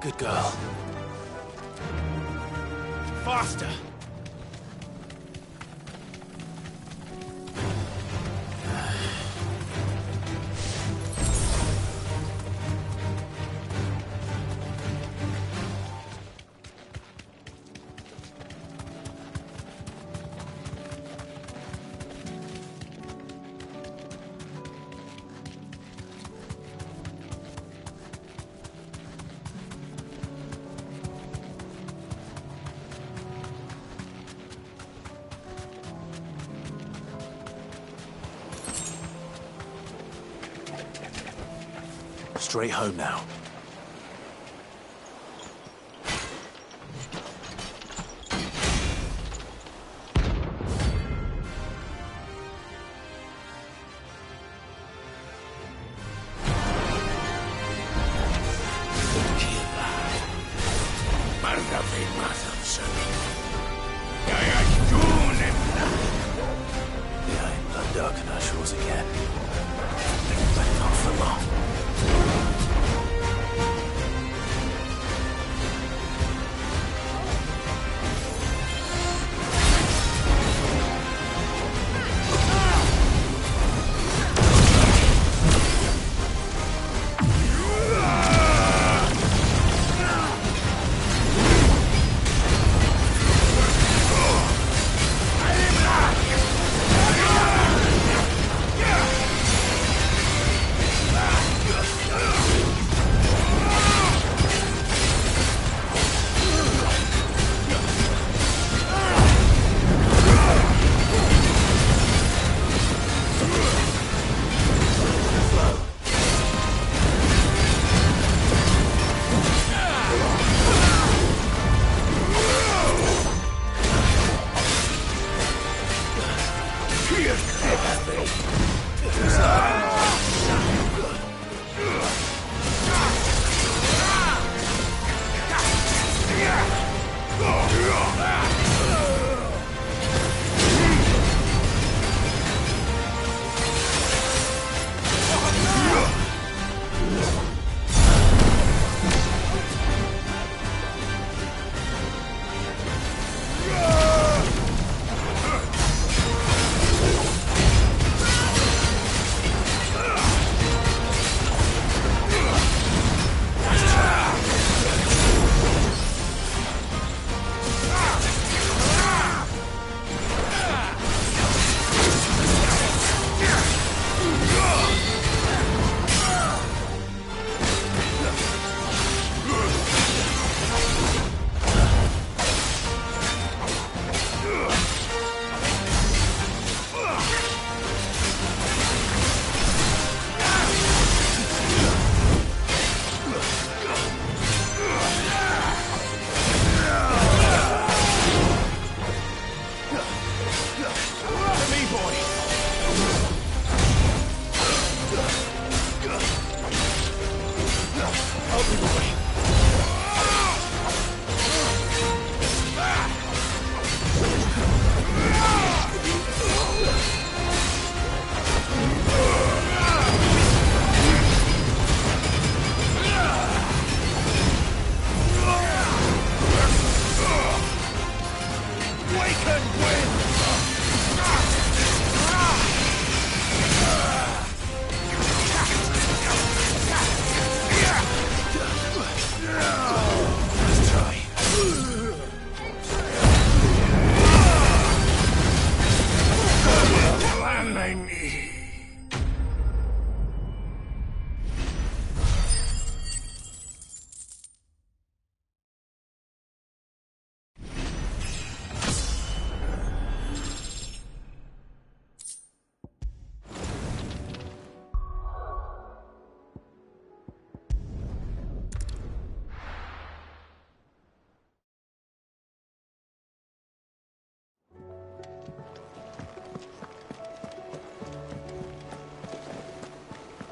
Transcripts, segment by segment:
Good girl. Faster! Straight home now.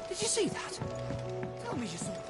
Did you see that? Tell me you saw that.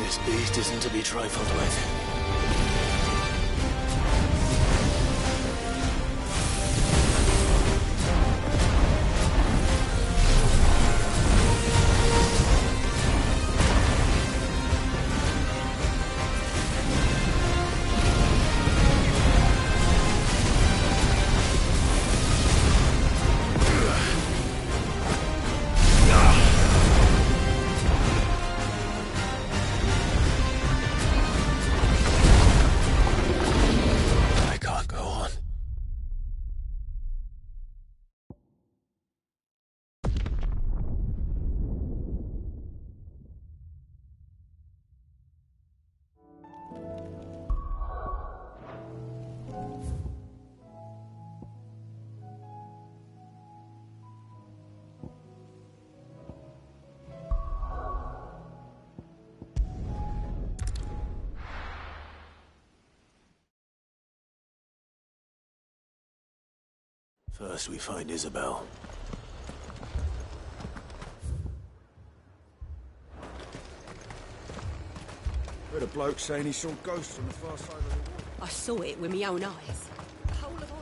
This beast isn't to be trifled with. First we find Isabel. Heard a bloke saying he saw ghosts on the far side of the wall. I saw it with my own eyes. A whole of oil.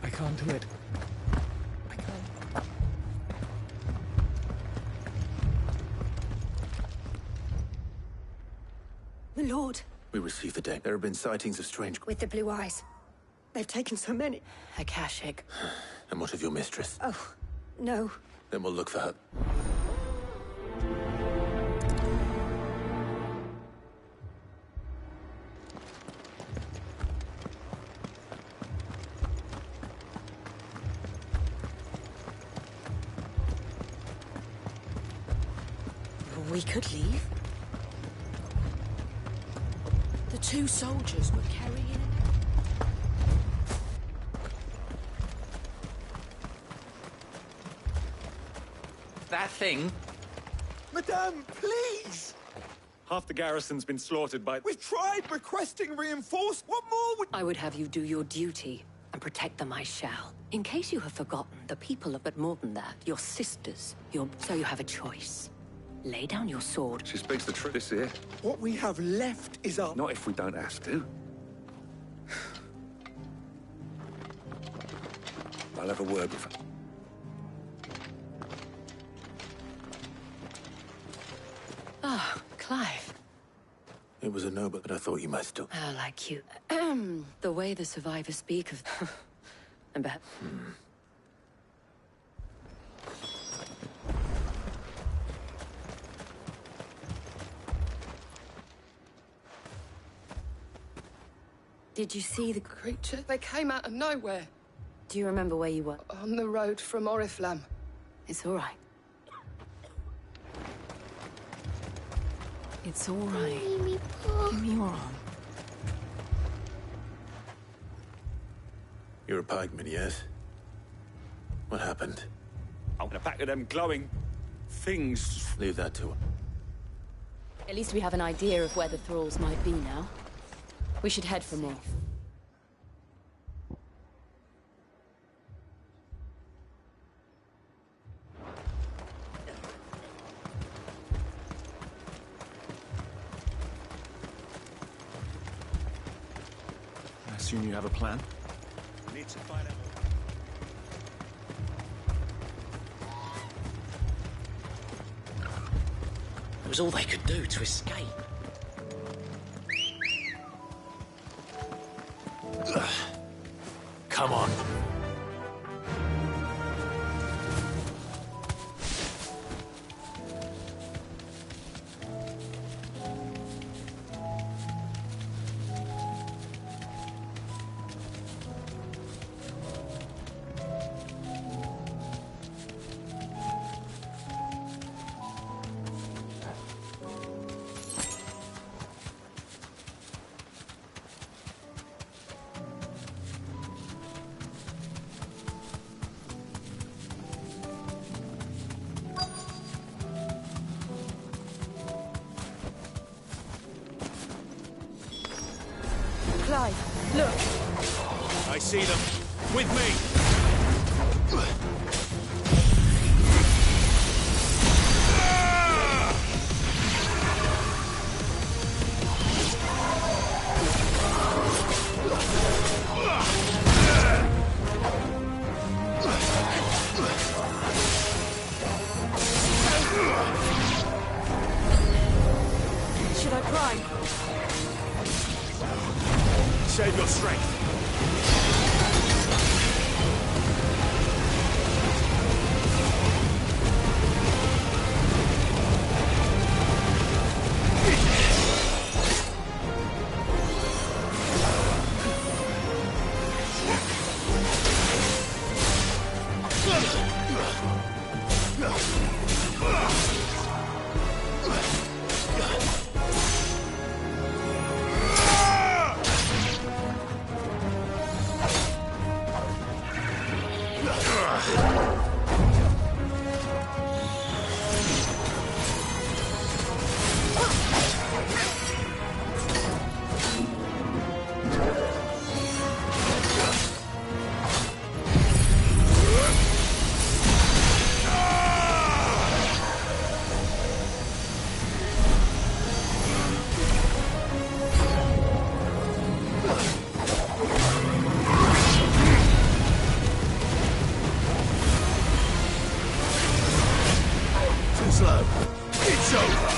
I can't do it. I can't. My lord. We received the deck. There have been sightings of strange... With the blue eyes. They've taken so many. Akashic. And what of your mistress? Oh, no. Then we'll look for her. We could leave. The two soldiers were carrying it. That thing? Madame, please! Half the garrison's been slaughtered by... We've tried requesting reinforcements. What more would... I would have you do your duty, and protect them I shall. In case you have forgotten, the people of... But more than that, your sisters. So you have a choice. Lay down your sword. She speaks the truth, this here. What we have left is our... Not if we don't ask to. I'll have a word with her. Ah, Clive. It was a no, but I thought you might still... Oh, like you. The way the survivors speak of... and perhaps... Did you see the... Creature? They came out of nowhere. Do you remember where you were? On the road from Oriflamme. It's all right. It's all right. Mimi, Paul. Give me your arm. You're a pikeman, yes? What happened? I'm gonna pack of them glowing things. Leave that to him. At least we have an idea of where the thralls might be now. We should head for more. I assume you have a plan? We need to find out. It was all they could do to escape. Come on. Clive, look! I see them. With me! Should I cry? Save your strength. Slow. It's over.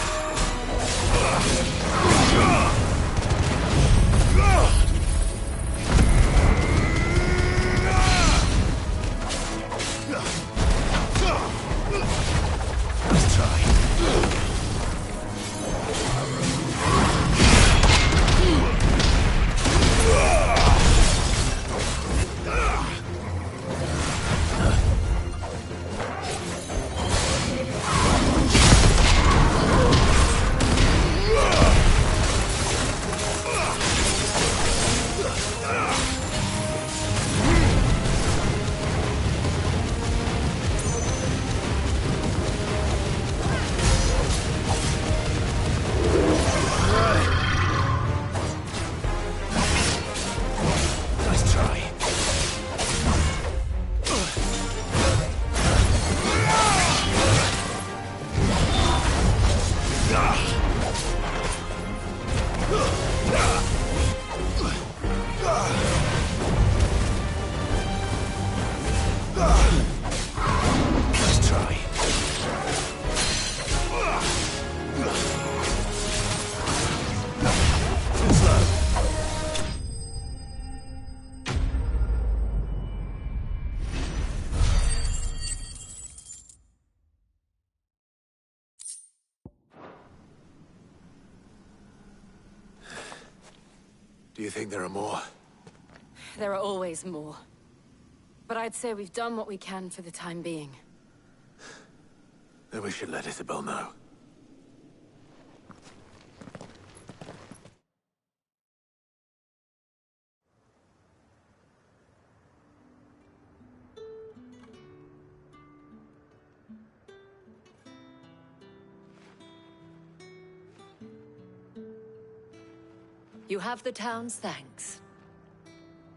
Let's try. Do you think there are more? There are always more. But I'd say we've done what we can for the time being. Then we should let Isabel know. You have the town's thanks.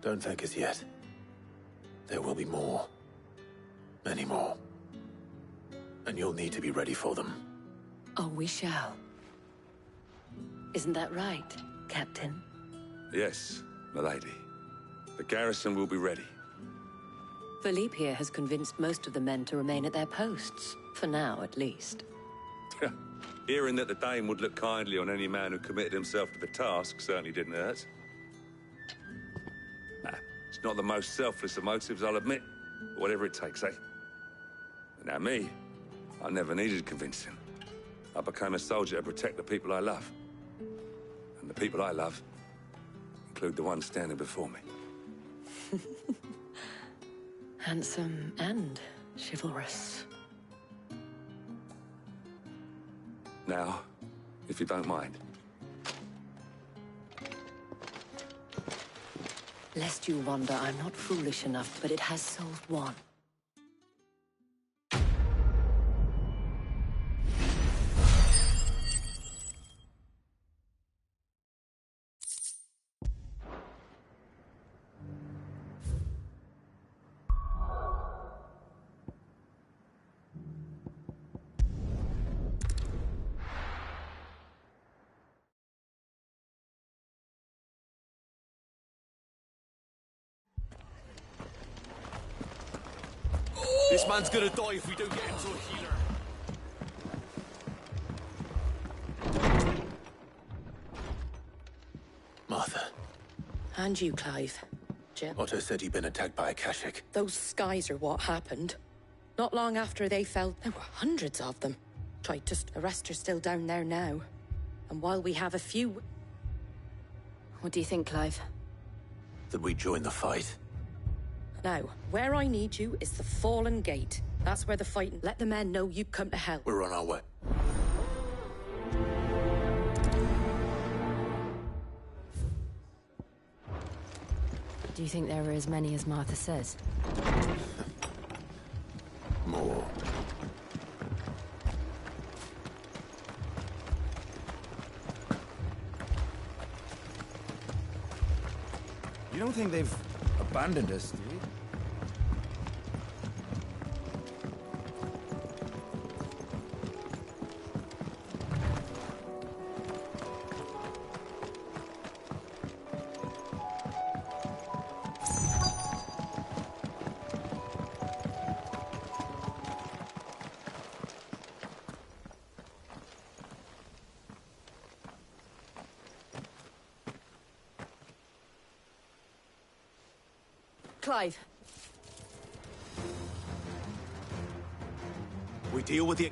Don't thank us yet. There will be more. Many more. And you'll need to be ready for them. Oh, we shall. Isn't that right, Captain? Yes, milady. The garrison will be ready. Philippe here has convinced most of the men to remain at their posts. For now, at least. Hearing that the Dane would look kindly on any man who committed himself to the task certainly didn't hurt. It's not the most selfless of motives, I'll admit. But whatever it takes, eh? Now me, I never needed convincing. I became a soldier to protect the people I love. And the people I love include the ones standing before me. Handsome and chivalrous. Now, if you don't mind. Lest you wonder, I'm not foolish enough, but it has solved one. This man's gonna die if we don't get him to a healer. Martha. And you, Clive. Jim. Otto said he'd been attacked by a Kashik. Those skies are what happened. Not long after they fell, there were hundreds of them. Tried to arrest her still down there now. And while we have a few... What do you think, Clive? That we join the fight. Now, where I need you is the Fallen Gate. That's where the fighting... Let the men know you come to help. We're on our way. Do you think there are as many as Martha says? More. You don't think they've abandoned us, do you? Clive. We deal with the...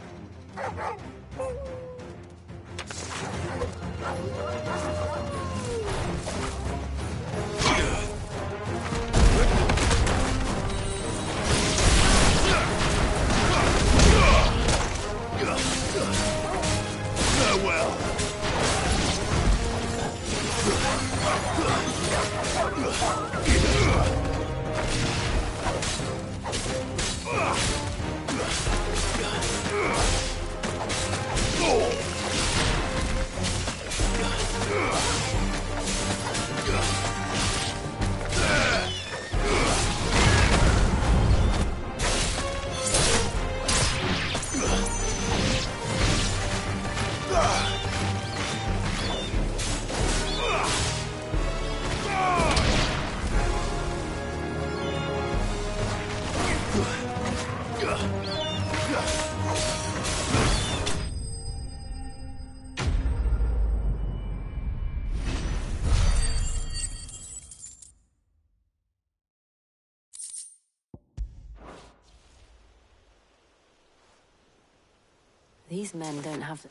These men don't have...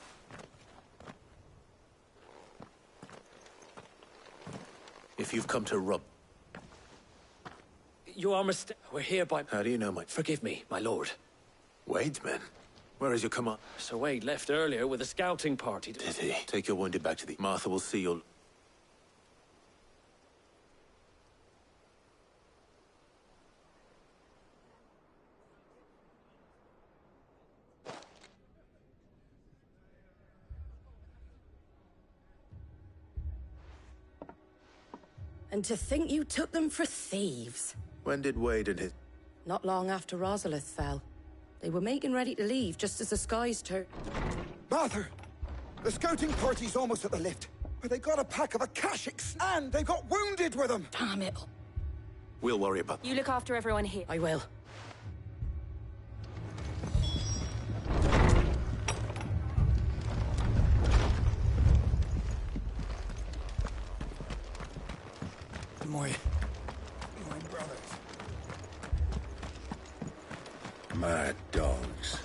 If you've come to rob... You are mistaken. We're here by... How do you know, Forgive me, my lord. Wade's men? Where is your command? Sir Wade left earlier with a scouting party to... Did he? Take your wounded back to the... Martha will see your... And to think you took them for thieves. When did Wade and his... Not long after Rosalith fell. They were making ready to leave just as the skies turned. Martha! The scouting party's almost at the lift. But they got a pack of Akashics, and they got wounded with them! Damn it. We'll worry about... You look after everyone here. I will. My brothers. Mad dogs.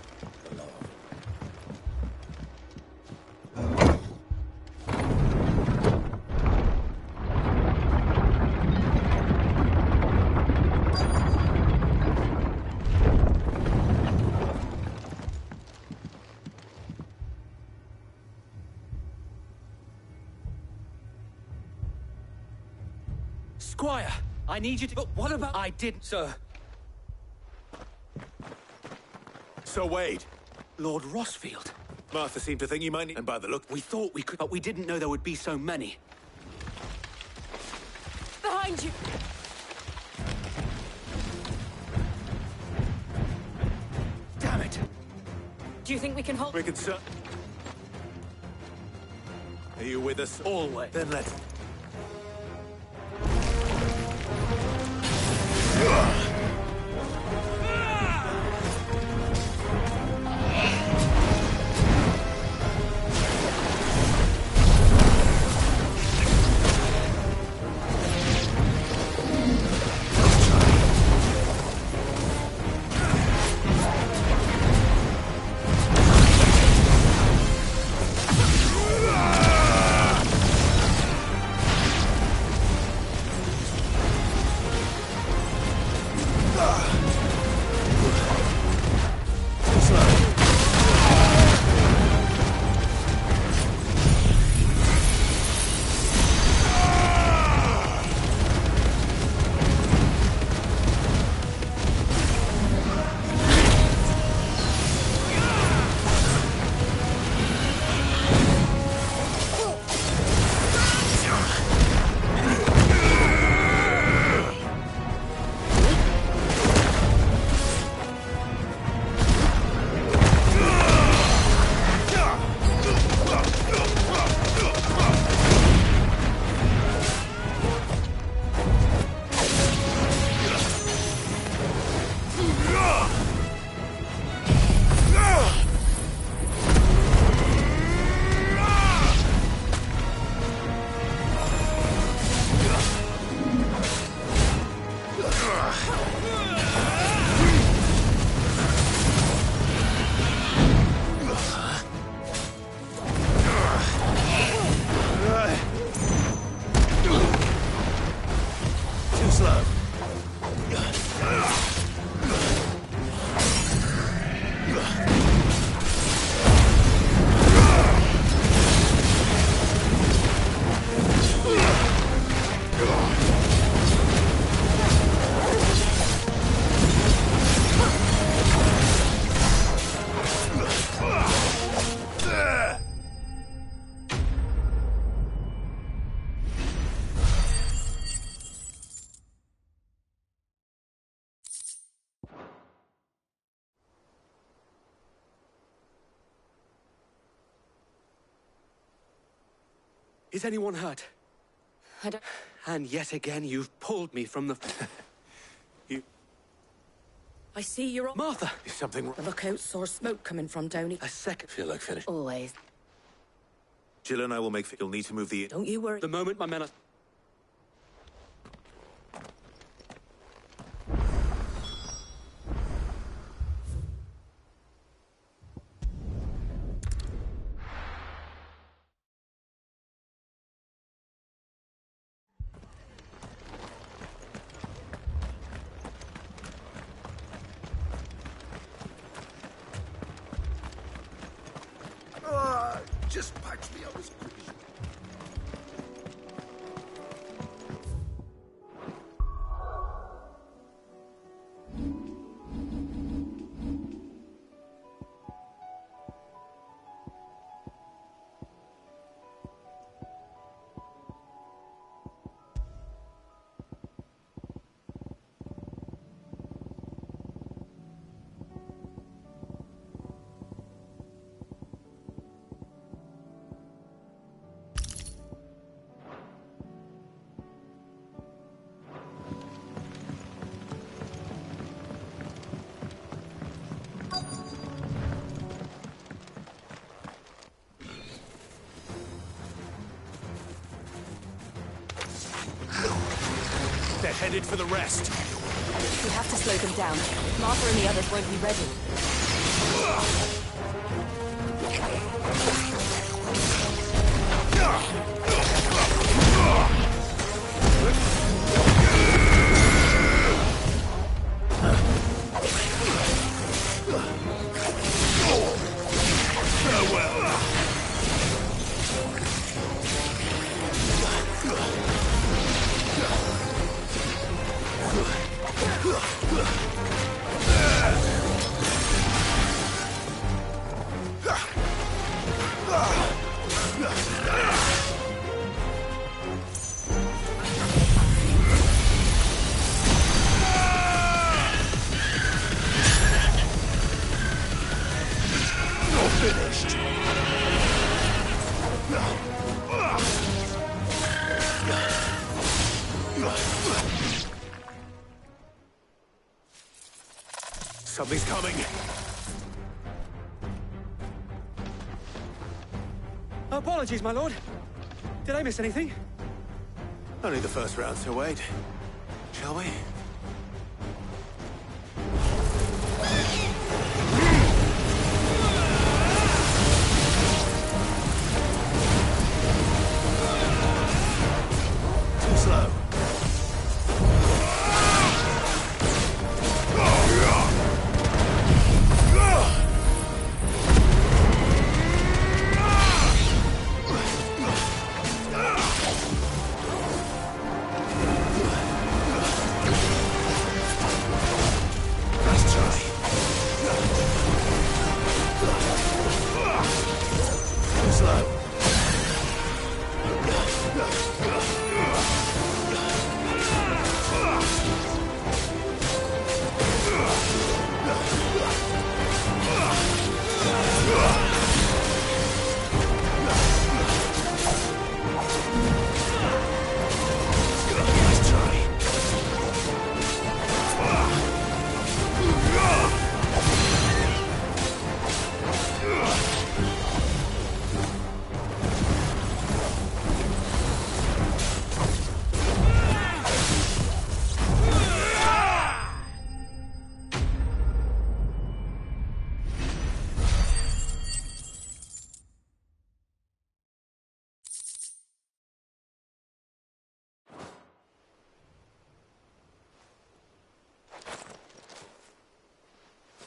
The law. Squire, I need you to... But what about... I didn't, sir. So Wade, Lord Rossfield. Martha seemed to think you might need... And by the look... We thought we could, but we didn't know there would be so many. Behind you! Damn it! Do you think we can hold... We can Are you with us? Always. Then let's... Is anyone hurt? I don't... And yet again, you've pulled me from the... I see you're all... Martha! Is something wrong? The lookout saw smoke coming from down A second. Feel like finished. Always. Jill and I will make... You'll need to move the... Don't you worry. The moment my men are... Just patch me up as quick as you headed for the rest. We have to slow them down. Martha and the others won't be ready. Something's coming. Apologies, my lord. Did I miss anything? Only the first round to wait. Shall we? Too slow.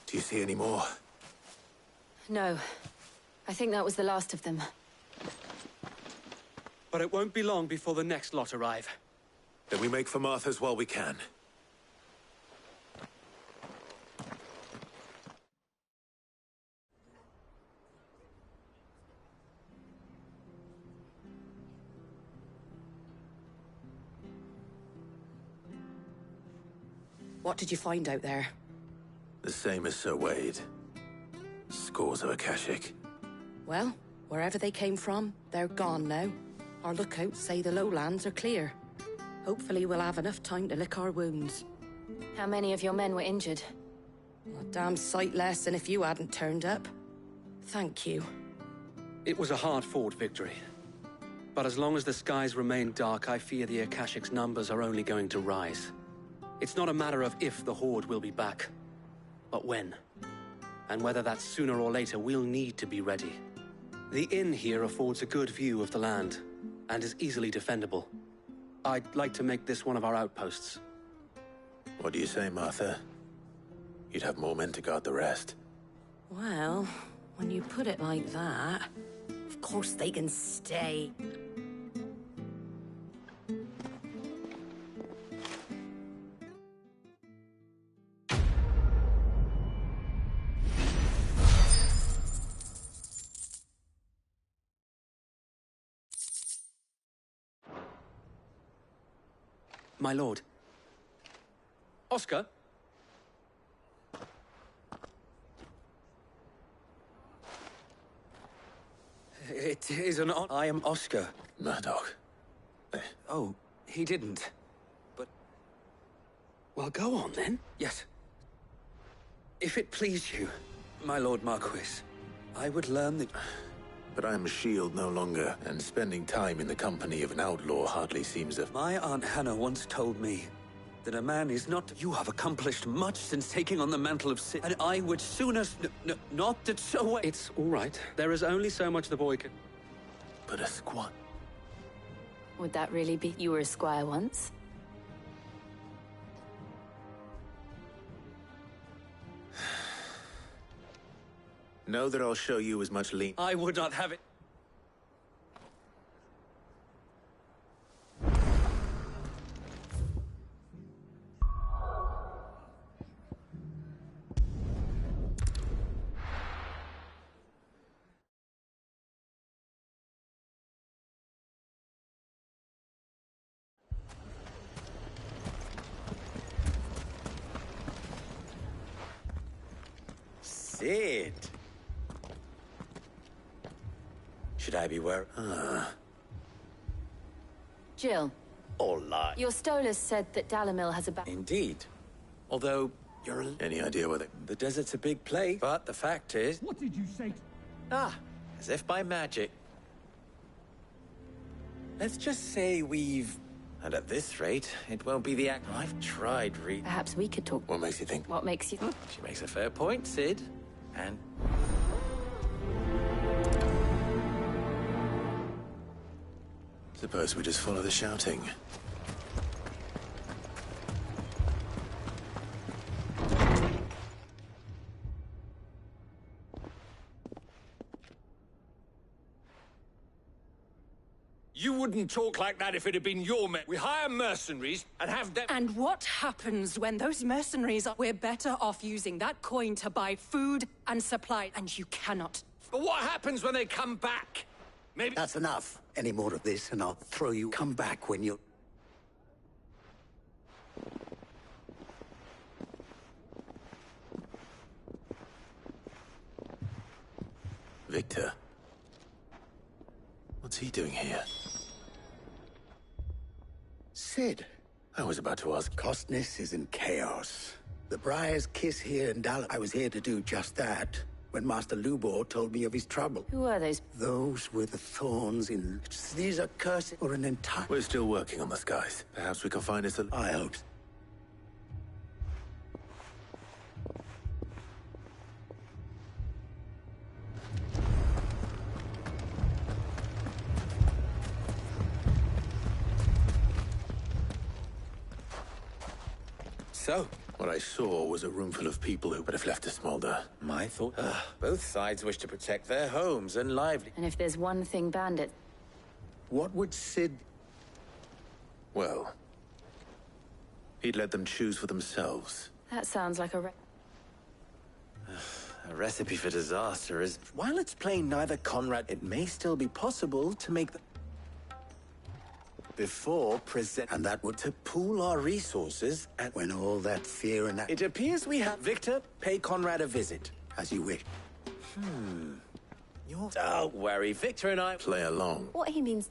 Do you see any more? No. I think that was the last of them. But it won't be long before the next lot arrive. Then we make for Martha's while we can. What did you find out there? The same as Sir Wade. Scores of Akashic. Well, wherever they came from, they're gone now. Our lookouts say the lowlands are clear. Hopefully we'll have enough time to lick our wounds. How many of your men were injured? A damn sight less than if you hadn't turned up. Thank you. It was a hard-fought victory. But as long as the skies remain dark, I fear the Akashic's numbers are only going to rise. It's not a matter of if the Horde will be back, but when. And whether that's sooner or later, we'll need to be ready. The inn here affords a good view of the land, and is easily defendable. I'd like to make this one of our outposts. What do you say, Martha? You'd have more men to guard the rest. Well, when you put it like that, of course they can stay. My lord. Oscar? It is an honor. I am Oscar. Murdoch. Oh, he didn't. But... Well, go on, then. Yes. If it please you, my Lord Marquis, I would learn that... But I am a shield no longer, and spending time in the company of an outlaw hardly seems a... My Aunt Hannah once told me that a man is not... You have accomplished much since taking on the mantle of Cid, and I would sooner... not that so... It's all right. There is only so much the boy can... But a squat. Would that really be... You were a squire once? Know that I'll show you as much lean... I would not have it. Cid. Should I be worried? Jill, All lie. your Stolas said that Dalamil has a back... Indeed. Although, you're Any idea where they... the desert's a big place. But the fact is... What did you say? As if by magic. Let's just say we've... And at this rate, it won't be the act... I've tried Perhaps we could talk... What makes you think? What makes you... She makes a fair point, Cid. And... Suppose we just follow the shouting. You wouldn't talk like that if it had been your men. We hire mercenaries and have them... And what happens when those mercenaries are... We're better off using that coin to buy food and supply, and you cannot. But what happens when they come back? Maybe... That's enough. Any more of this, and I'll throw you. Come back when you... Victor. What's he doing here? Cid. I was about to ask. Costness is in chaos. The Briar's Kiss here in Dallas. I was here to do just that when Master Lubor told me of his trouble. Who are those? Those were the thorns in... These are curses for an entire... We're still working on the skies. Perhaps we can find us a... I hope so. So, What I saw was a room full of people who would have left to smolder. my thought... both sides wish to protect their homes and livelihood. And if there's one thing bandits... What would Cid... Well, he'd let them choose for themselves. That sounds like a... A recipe for disaster is... While it's plain neither Conrad... It may still be possible to make the... Before present... And that would... To pool our resources and... When all that fear and... It appears we have... Victor, pay Conrad a visit. As you wish. Don't worry, Victor and I... Play along. What he means...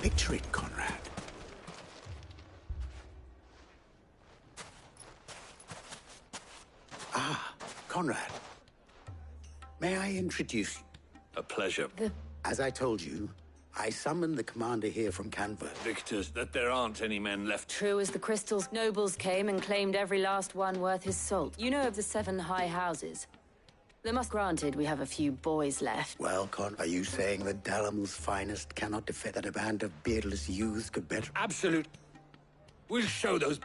Picture it, Conrad. Conrad. May I introduce you? A pleasure. As I told you, I summoned the commander here from Canva. Victor, that there aren't any men left. True as the crystals, nobles came and claimed every last one worth his salt. You know of the 7 high houses. They must... Granted, we have a few boys left. Well, Con, are you saying that Dalamil's finest cannot defend that a band of beardless youths could better... Absolute. We'll show those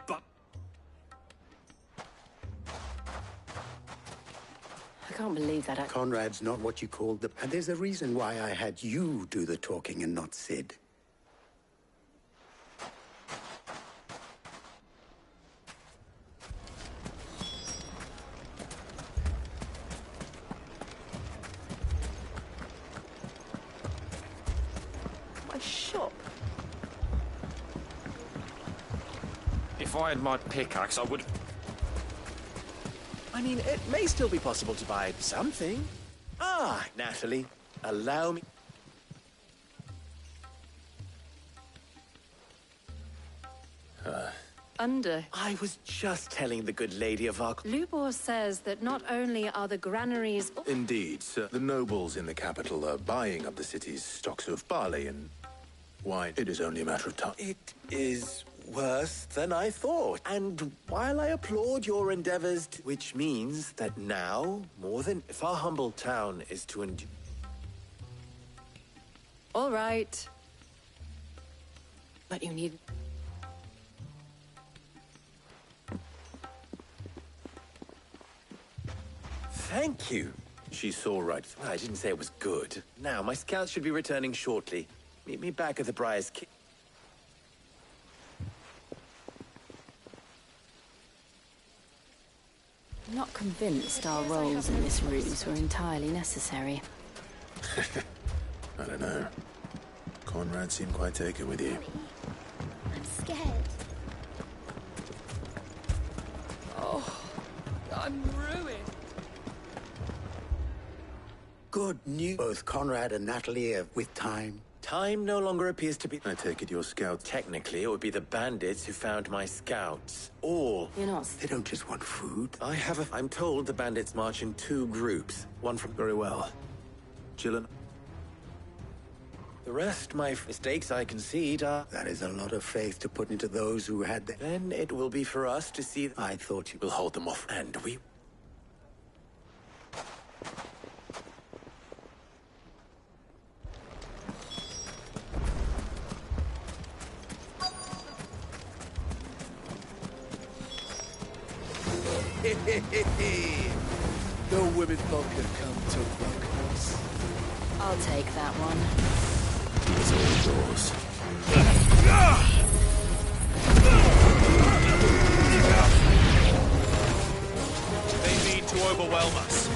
I can't believe that. Conrad's not what you called the... And there's a reason why I had you do the talking and not Cid. My shop. If I had my pickaxe, I would... I mean, it may still be possible to buy something. Natalie, allow me... under. I was just telling the good lady of our... Lubor says that not only are the granaries... Indeed, sir. The nobles in the capital are buying up the city's stocks of barley and wine. It is only a matter of time. It is worse than I thought. And while I applaud your endeavors, which means that now, more than if our humble town is to endure... All right. But you need... Thank you. She saw right. I didn't say it was good. Now, my scouts should be returning shortly. Meet me back at the Briar's Keep. I'm not convinced our roles in this ruse were entirely necessary. I don't know. Conrad seemed quite taken with you. I'm scared. Oh, I'm ruined. Good news. Both Conrad and Natalie are with time. Time no longer appears to be... I take it your scouts... Technically, it would be the bandits who found my scouts. All. You're not... They don't just want food. I'm told the bandits march in 2 groups. One from... Very well. Jill. The rest, my mistakes I concede are... That is a lot of faith to put into those who had the... Then it will be for us to see... I thought you... We'll hold them off. And we... No women longer come to welcome us. I'll take that one. It's all yours. They mean to overwhelm us.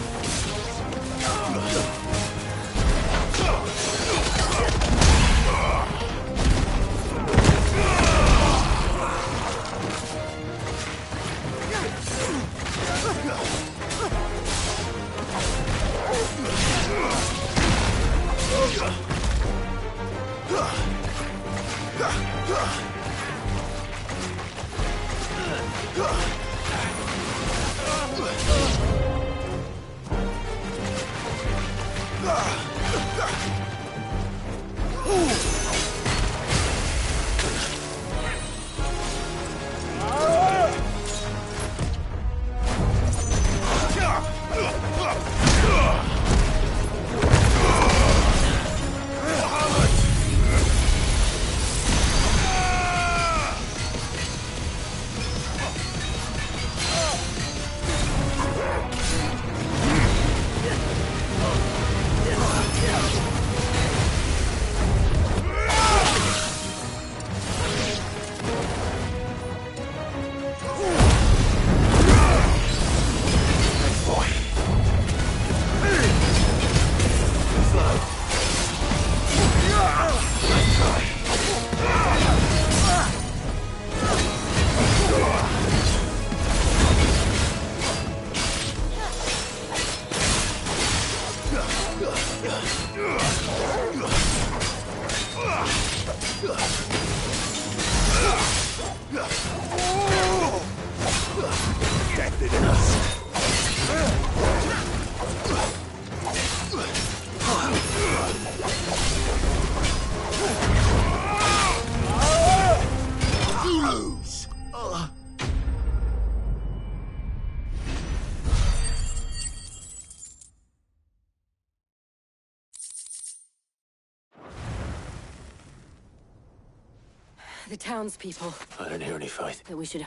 The townspeople. I don't hear any fight. That we should...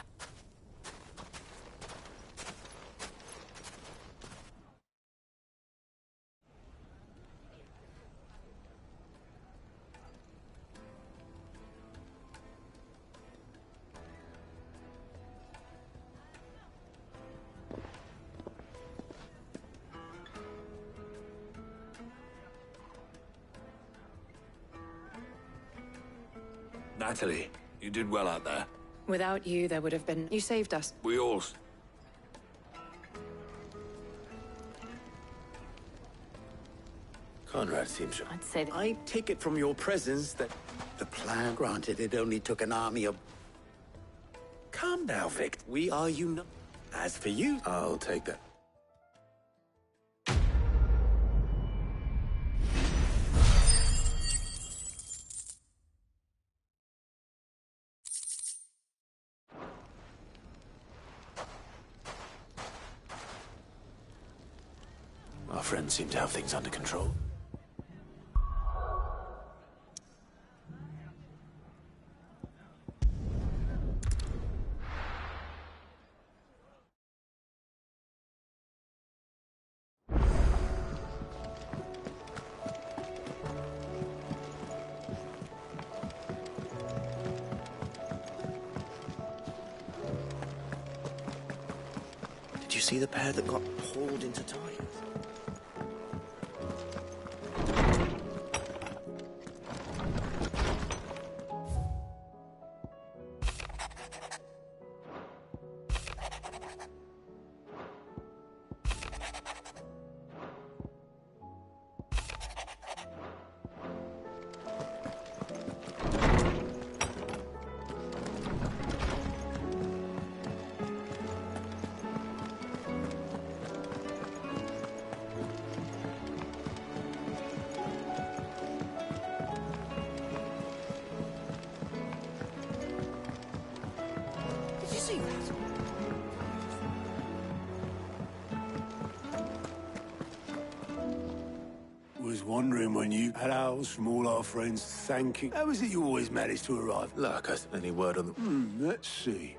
Natalie, you did well out there. Without you, there would have been... You saved us. We all... Conrad seems... I'd say that... I take it from your presence that... The plan, granted, it only took an army of... Calm now, Vic. We are united. As for you... I'll take that. Our friends seem to have things under control. Did you see the pair that got hauled into Thailand? Did you see that? Was wondering when you had owls from all our friends thanking. How is it you always manage to arrive? Look, any word on the... Let's see.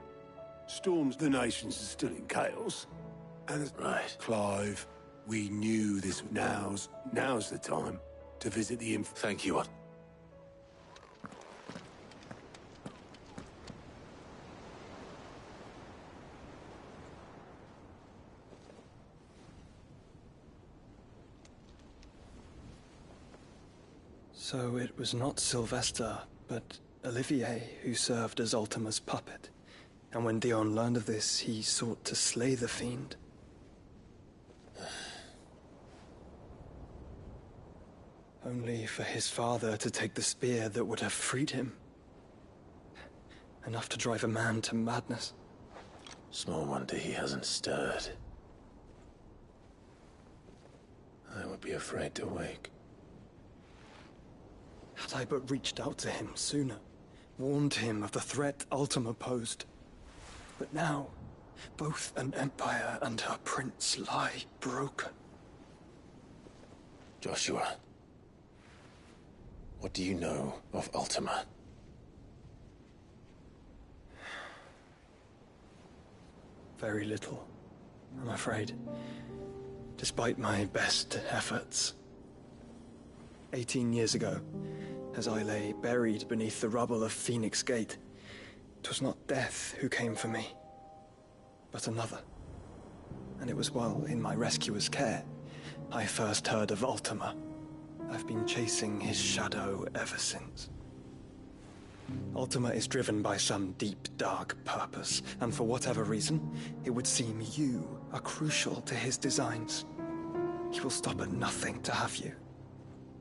Storms, the nations are still in chaos. And right. Clive, we knew this. Now's the time to visit the Thank you. What? So it was not Sylvester, but Olivier who served as Ultima's puppet. And when Dion learned of this, he sought to slay the fiend. Only for his father to take the spear that would have freed him. Enough to drive a man to madness. Small wonder he hasn't stirred. I would be afraid to wake. Had I but reached out to him sooner, warned him of the threat Ultima posed. But now, both an empire and her prince lie broken. Joshua, what do you know of Ultima? Very little, I'm afraid. Despite my best efforts. 18 years ago, as I lay buried beneath the rubble of Phoenix Gate, 'twas not death who came for me, but another. And it was while in my rescuer's care, I first heard of Ultima. I've been chasing his shadow ever since. Ultima is driven by some deep, dark purpose, and for whatever reason, it would seem you are crucial to his designs. He will stop at nothing to have you,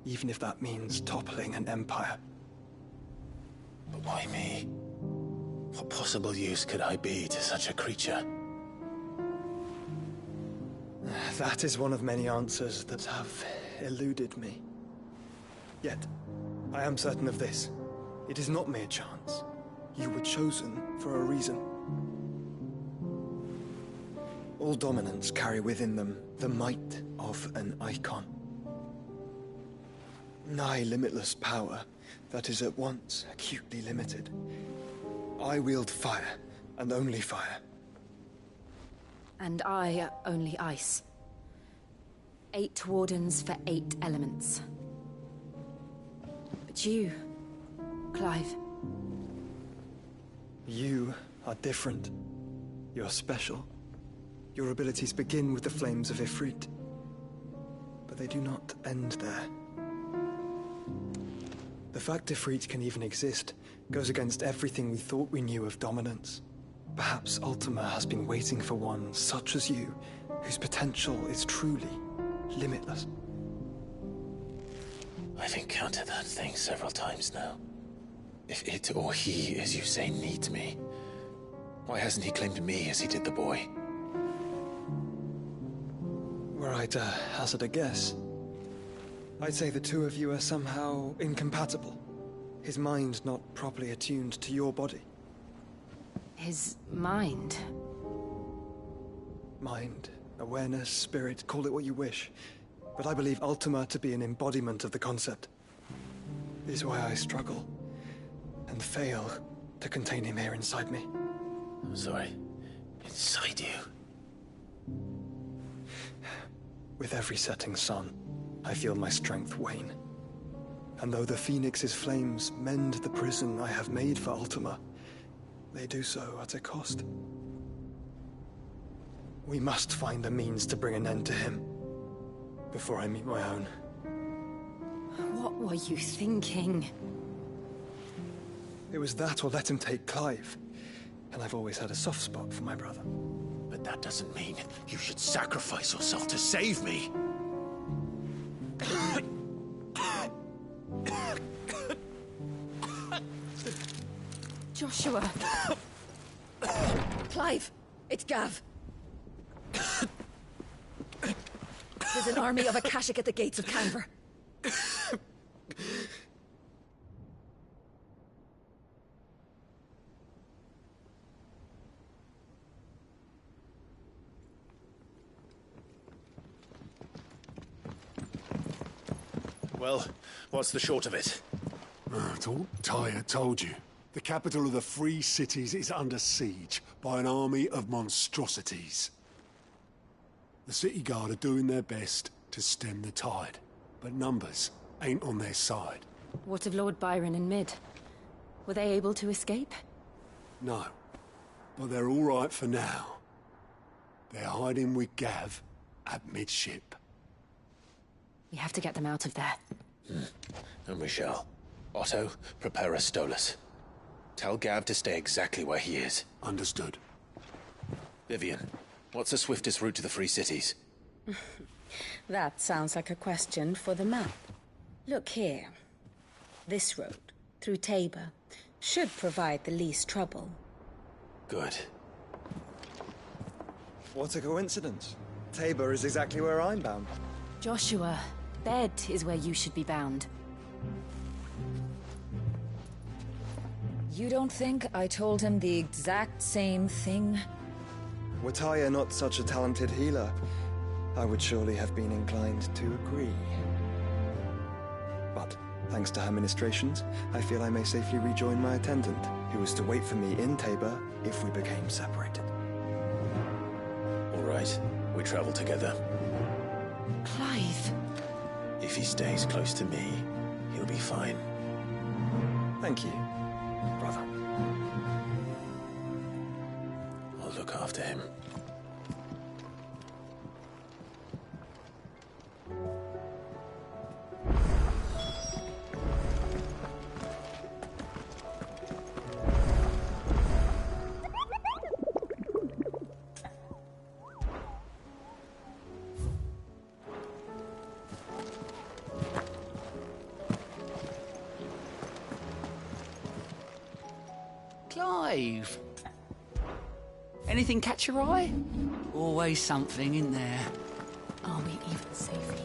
even if that means toppling an empire. But why me? What possible use could I be to such a creature? That is one of many answers that have eluded me. Yet, I am certain of this. It is not mere chance. You were chosen for a reason. All dominants carry within them the might of an icon. Nigh limitless power that is at once acutely limited. I wield fire, and only fire. And I only ice. 8 wardens for 8 elements. But you, Clive. You are different. You're special. Your abilities begin with the flames of Ifrit. But they do not end there. The fact Ifrit can even exist goes against everything we thought we knew of dominance. Perhaps Ultima has been waiting for one such as you, whose potential is truly limitless. I've encountered that thing several times now. If it or he, as you say, needs me, Why hasn't he claimed me as he did the boy? Were I to hazard a guess, I'd say the two of you are somehow incompatible. His mind not properly attuned to your body. His mind? Mind, awareness, spirit, call it what you wish. But I believe Ultima to be an embodiment of the concept. This is why I struggle and fail to contain him here inside me. I'm sorry. Inside you? With every setting sun, I feel my strength wane. And though the Phoenix's flames mend the prison I have made for Ultima, they do so at a cost. We must find a means to bring an end to him before I meet my own. What were you thinking? It was that or let him take Clive. And I've always had a soft spot for my brother. But that doesn't mean you should sacrifice yourself to save me. Joshua! Clive! It's Gav! There's an army of Akashic at the gates of Canver. Well, what's the short of it? It's all Tyre told you. The capital of the Free Cities is under siege by an army of monstrosities. The City Guard are doing their best to stem the tide, but numbers ain't on their side. What of Lord Byron and Mid? Were they able to escape? No, but they're all right for now. They're hiding with Gav at midship. We have to get them out of there. And we shall. Otto, prepare a Stolas. Tell Gav to stay exactly where he is. Understood. Vivian, what's the swiftest route to the Free Cities? That sounds like a question for the map. Look here. This road, through Tabor, should provide the least trouble. Good. What a coincidence. Tabor is exactly where I'm bound. Joshua, bed is where you should be bound. You don't think I told him the exact same thing? Were Tyre not such a talented healer, I would surely have been inclined to agree. But, thanks to her ministrations, I feel I may safely rejoin my attendant, who was to wait for me in Tabor if we became separated. All right, we travel together. Clive! If he stays close to me, he'll be fine. Thank you, brother. I'll look after him. Clive! Anything catch your eye? Always something in there. Are we even safe here?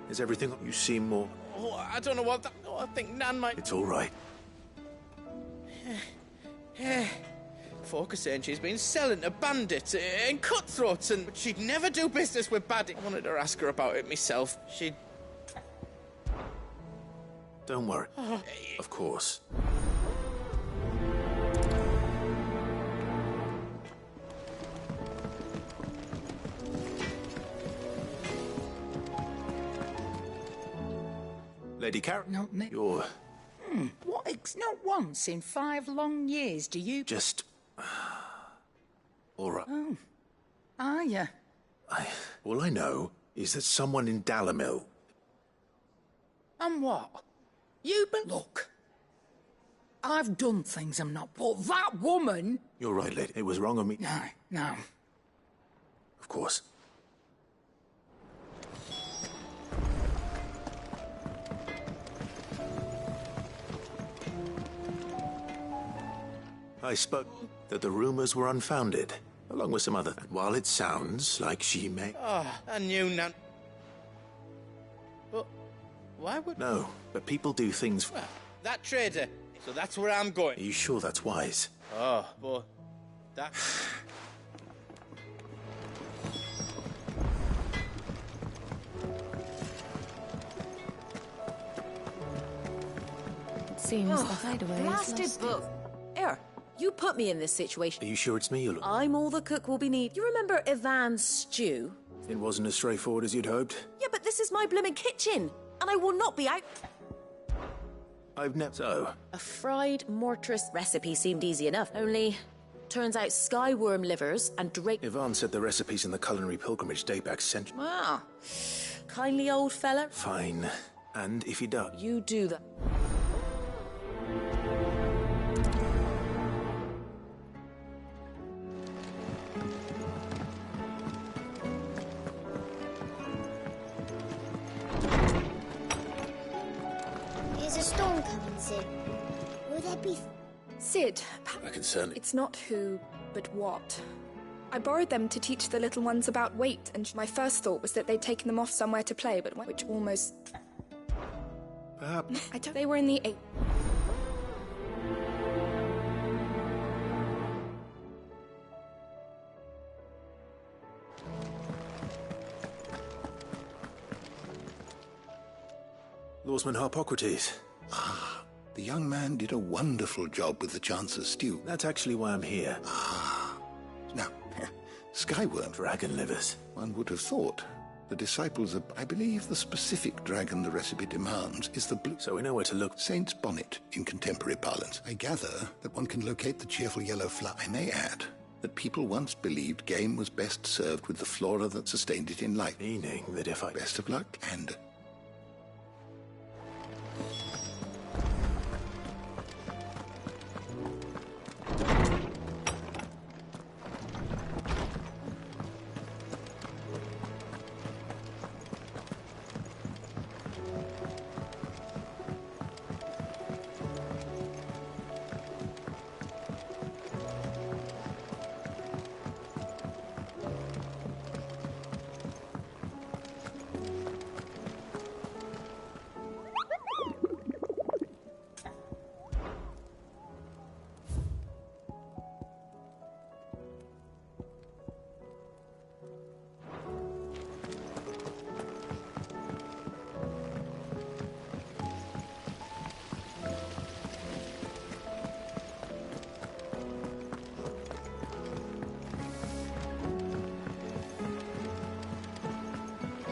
Is everything... You seem more... Oh, I don't know what that... Oh, I think Nan might... It's all right. Folk are saying she's been selling to bandits and cutthroats, and she'd never do business with baddies. I wanted to ask her about it myself. She'd... Don't worry. Of course. Lady Karen, Not me. you're... What? Not once in 5 long years do you... just... all right. Oh. Are you? All I know is that someone in Dalamil... And what? You look. I've done things I'm not, but that woman... You're right, lady. It was wrong of me. No. Of course. I spoke that the rumors were unfounded, along with some other. And while it sounds like she may... Oh, I knew none. But why would... No, but people do things... Well, that trader. So that's where I'm going. Are you sure that's wise? Oh, but that... It seems the hideaway is Blasted lost. book. Here, you put me in this situation. Are you sure it's me you look? I'm all the cook will be need. You remember Ivan's stew? It wasn't as straightforward as you'd hoped. Yeah, but this is my blimmin' kitchen, and I will not be out. I've never... So? A fried mortress recipe seemed easy enough, only... Turns out skyworm livers and drake... Ivan said the recipes in the culinary pilgrimage date back centuries. Ah, kindly old fella. Fine. And if he does? You do that. Is a storm coming, Sid? Will there be... Sid, I can certainly... it's not who, but what. I borrowed them to teach the little ones about weight, and my first thought was that they'd taken them off somewhere to play, but which almost... Perhaps... They were in the 8th. Lawsman Harpocrates. Ah, the young man did a wonderful job with the Chance's stew. That's actually why I'm here. Ah. Now, Skyworm. Dragon livers. One would have thought. The disciples of, I believe, the specific dragon the recipe demands is the blue... So we know where to look. Saint's bonnet, in contemporary parlance. I gather that one can locate the cheerful yellow flower. I may add that people once believed game was best served with the flora that sustained it in life. Meaning that if I... Best of luck, and...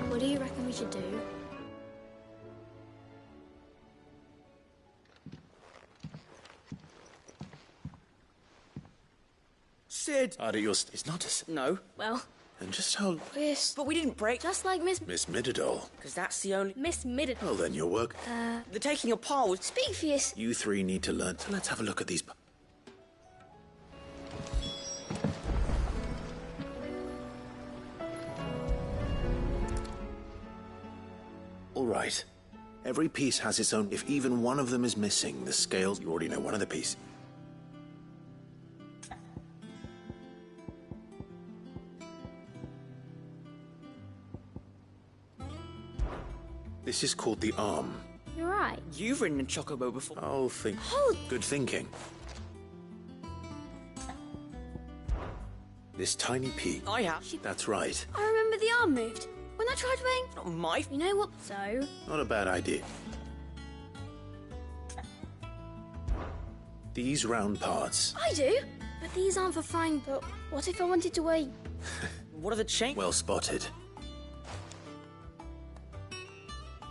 What do you reckon we should do? Sid! It's not a... No. Well... And just how... But we didn't break. Just like Miss Mididol. Because that's the only... Miss Midden. Well, then your work. The taking apart was... Speak for yourself. You three need to learn. So let's have a look at these... All right. Every piece has its own... If even one of them is missing, the scales... You already know one of the pieces. This is called the arm. You're right. You've ridden a chocobo before. I'll think. Hold. Good thinking. This tiny piece. I have. That's right. I remember the arm moved. When I tried weighing... Not my... You know what? So... Not a bad idea. These round parts. I do. But these aren't for frying. But what if I wanted to weigh... What are the chains? Well spotted.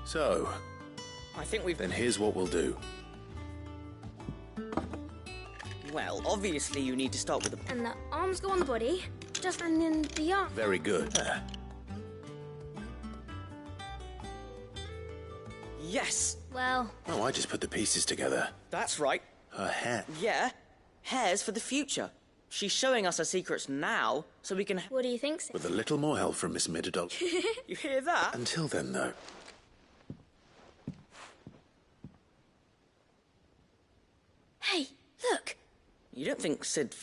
So... I think we've... Then here's what we'll do. Well, obviously you need to start with the... And the arms go on the body, just and then the arm. Very good. Yes! Well... Oh, I just put the pieces together. That's right. Her hair. Yeah. Hair's for the future. She's showing us her secrets now, so we can... What do you think, Sid? With a little more help from Miss Midadol. You hear that? Until then, though. Hey, look! You don't think Sid...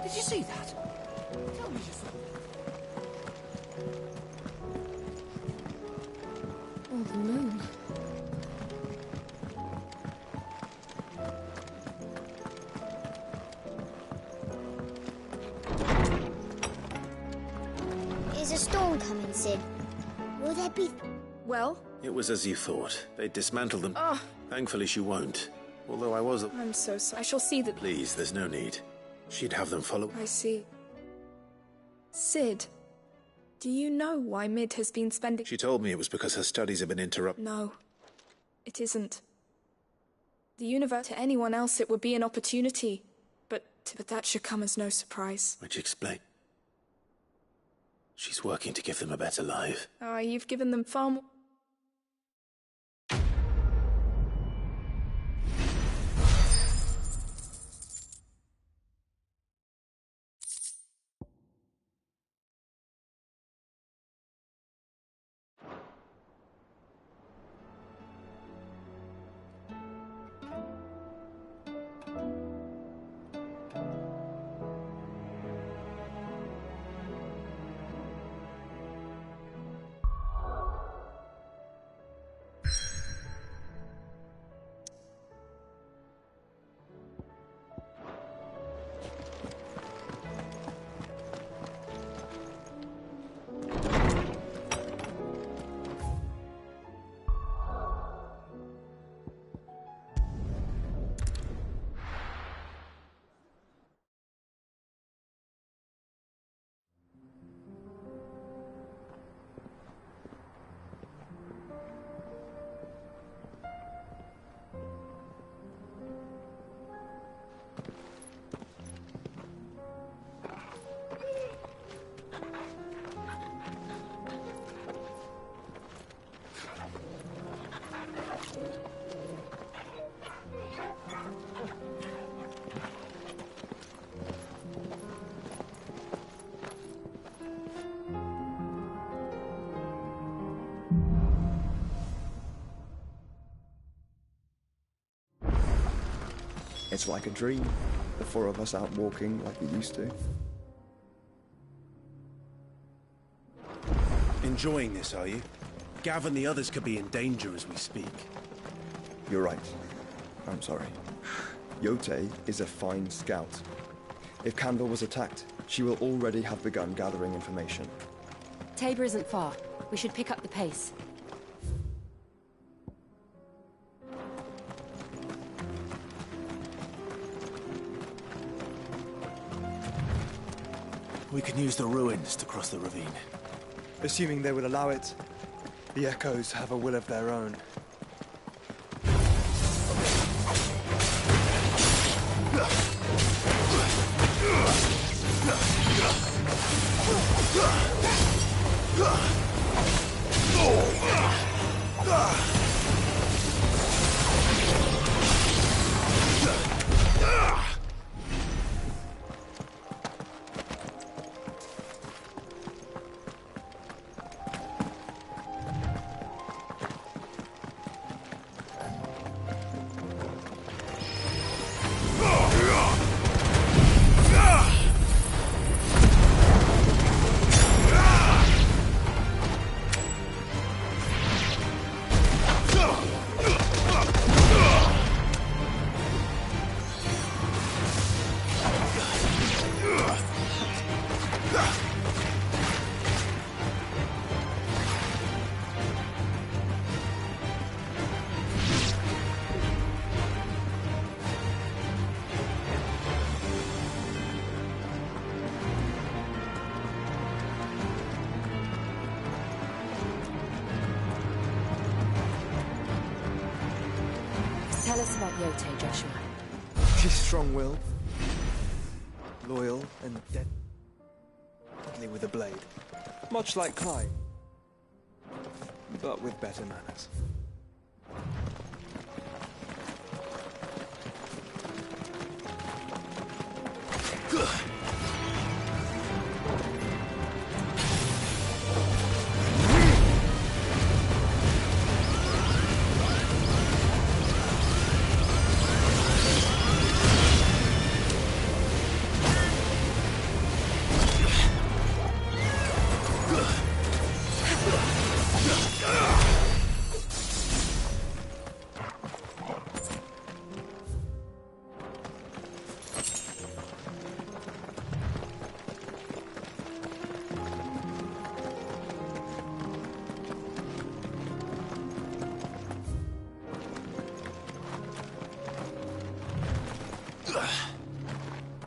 Did you see that? Tell me you saw Oh, the moon. Is a storm coming, Sid? Will there be... Well? It was as you thought. They dismantled them. Oh. Thankfully she won't. Although I was... I'm so sorry. I shall see that... Please, there's no need. She'd have them follow... I see. Sid, do you know why Mid has been spending... She told me it was because her studies have been interrupted. No, it isn't. The universe, to anyone else, it would be an opportunity. But that should come as no surprise. Which explain. She's working to give them a better life. Ah, you've given them far more... It's like a dream. The four of us out walking like we used to. Enjoying this, are you? Gav and the others could be in danger as we speak. You're right. I'm sorry. Yote is a fine scout. If Canville was attacked, she will already have begun gathering information. Tabor isn't far. We should pick up the pace. We can use the ruins to cross the ravine. Assuming they will allow it, the Echoes have a will of their own. Tell us about Yote, Joshua. She's strong-willed, loyal, and deadly with a blade. Much like Clyde, but with better manners.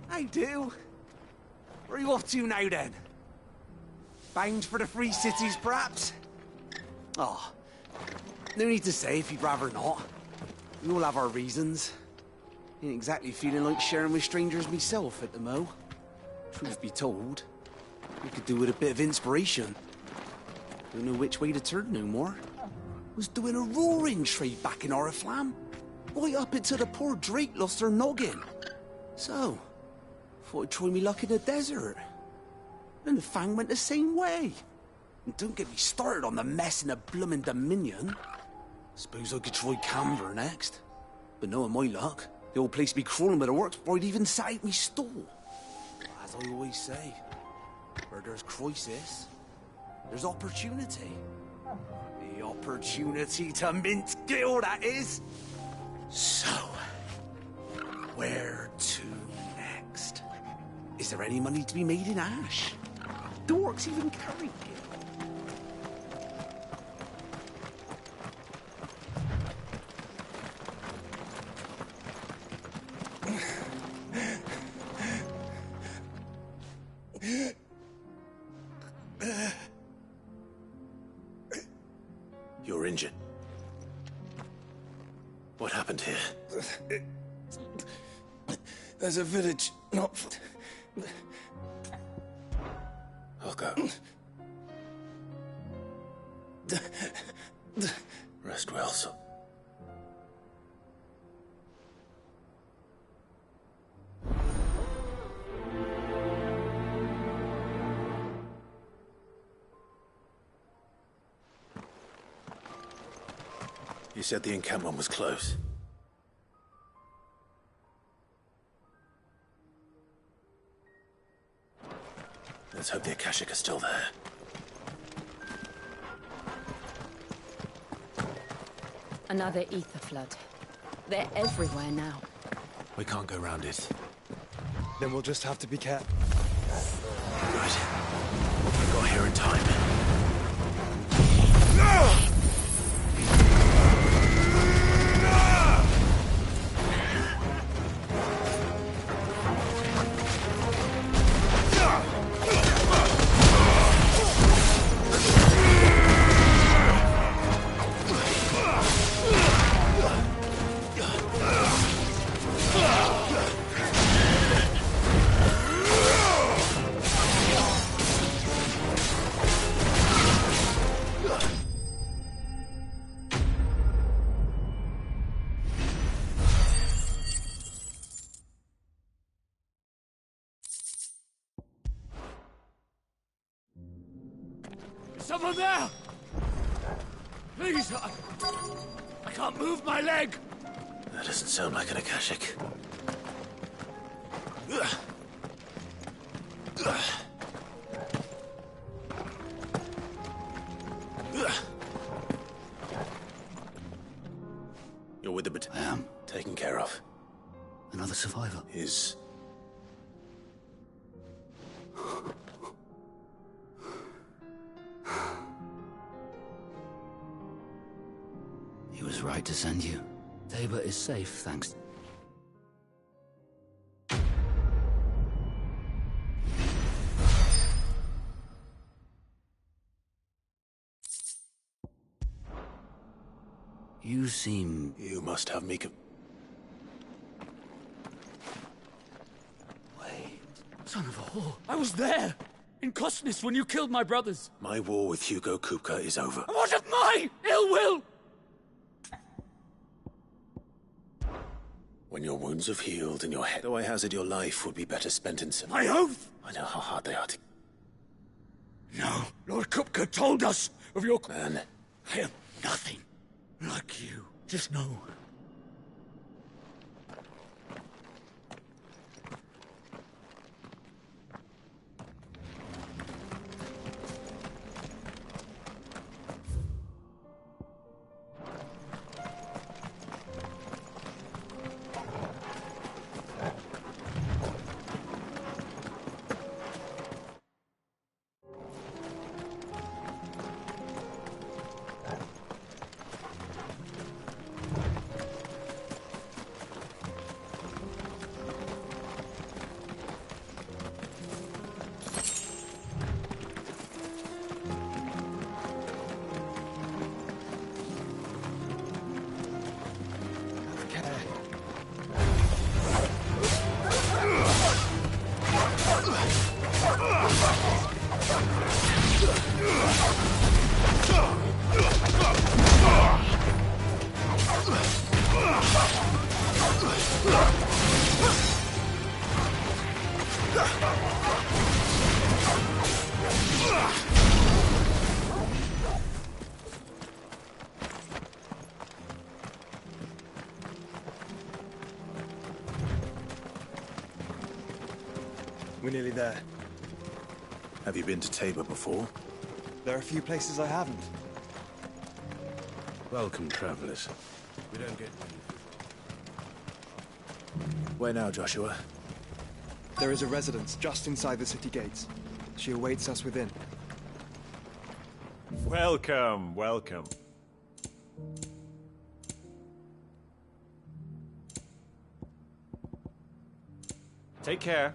I do. Where are you off to now, then? Bound for the Free Cities, perhaps? Oh, no need to say if you'd rather not. We all have our reasons. Ain't exactly feeling like sharing with strangers myself at the mo. Truth be told, we could do with a bit of inspiration. Don't know which way to turn no more. Was doing a roaring trade back in Oriflamme. Right up until the poor Drake lost her noggin. So, thought I'd try me luck in the desert. And the Fang went the same way. And don't get me started on the mess in the bloomin' Dominion. Suppose I could try Canver next. But knowing my luck, the old place be crawling with the works before I'd even set out me stall. As I always say, where there's crisis, there's opportunity. The opportunity to mint Gil, that is. So, where to next? Is there any money to be made in ash? Do orcs even carry Gil? You're injured. What happened here? There's a village not... I'll go. Rest well, son. You said the encampment was close. Let's hope the Akashic are still there. Another ether flood. They're everywhere now. We can't go round it. Then we'll just have to be careful. Good. We got here in time. Someone there! Please, I can't move my leg! That doesn't sound like an Akashic. You're with the battalion. I am. Taken care of. Another survivor. Is... He was right to send you. Tabor is safe, thanks. You seem... You must have me Son of a whore. I was there! In Kosnis when you killed my brothers! My war with Hugo Kupka is over. What of my ill will? When your wounds have healed and your head, though I hazard your life, would be better spent in some... My oath! I know how hard they are to... No, Lord Kupka told us of your... Man. I am nothing like you. Just know. We're nearly there. Have you been to Tabor before? There are a few places I haven't. Welcome, travelers. We don't get... Where now, Joshua? There is a residence just inside the city gates. She awaits us within. Welcome, welcome. Take care.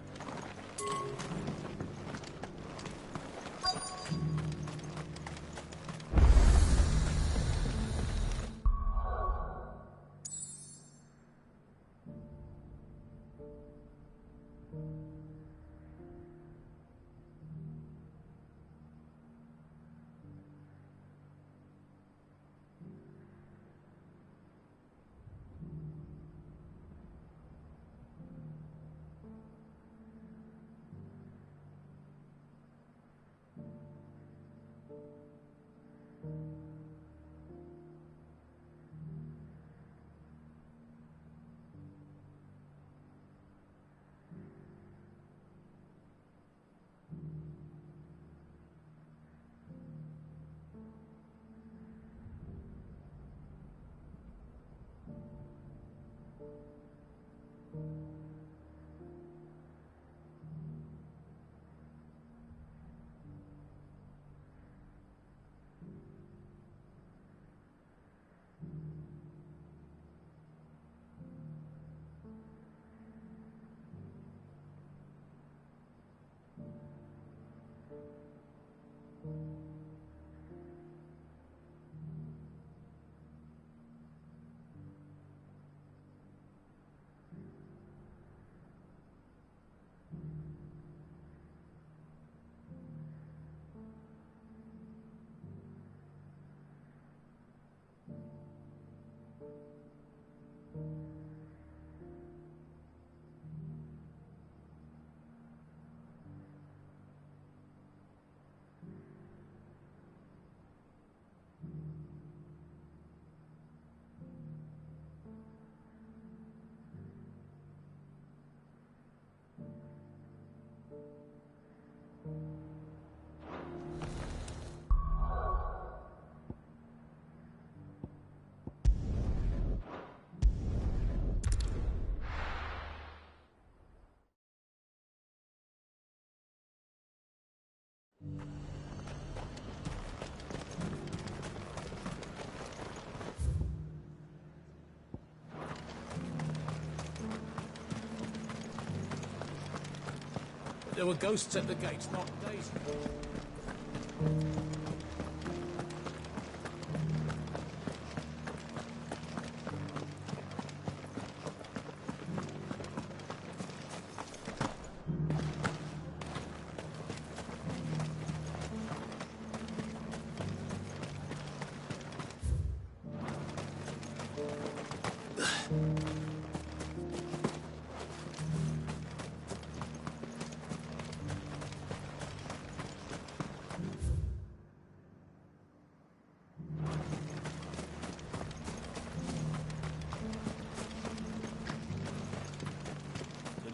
There were ghosts at the gates, not days.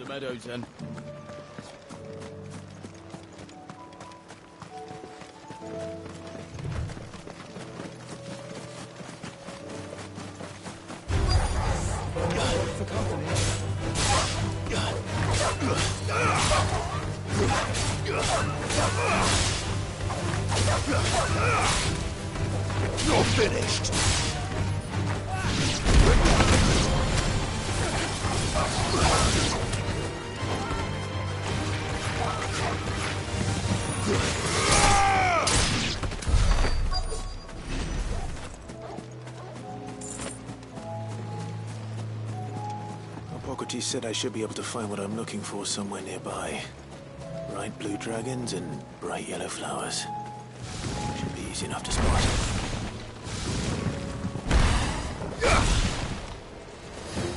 the meadows, then. You're finished! Hippocrates said I should be able to find what I'm looking for somewhere nearby. Bright blue dragons and bright yellow flowers. Should be easy enough to spot.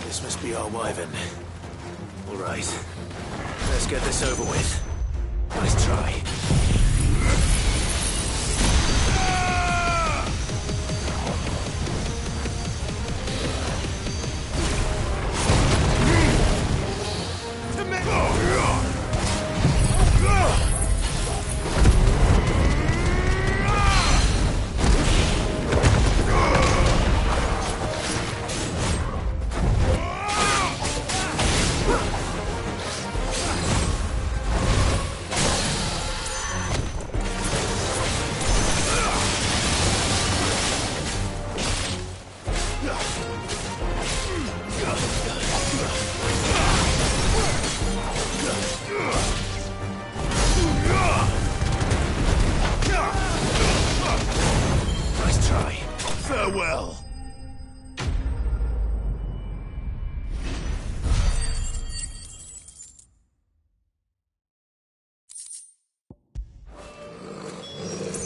This must be our wyvern. All right. Let's get this over with. Nice try. Farewell.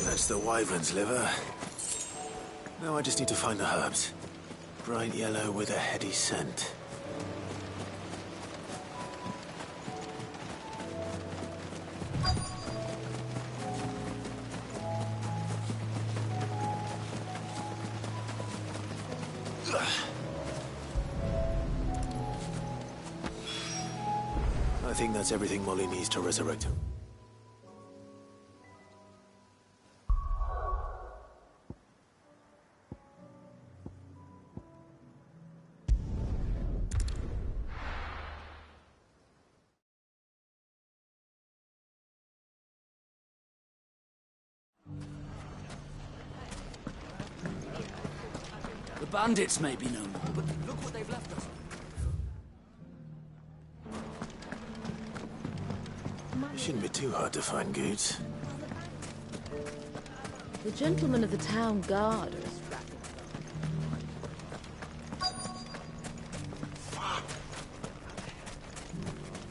That's the wyvern's liver. Now I just need to find the herbs. Bright yellow with a heady scent. I think that's everything Molly needs to resurrect him. The bandits may be no more, but look what they've left us. It shouldn't be too hard to find goods. The gentlemen of the town guard are strapping.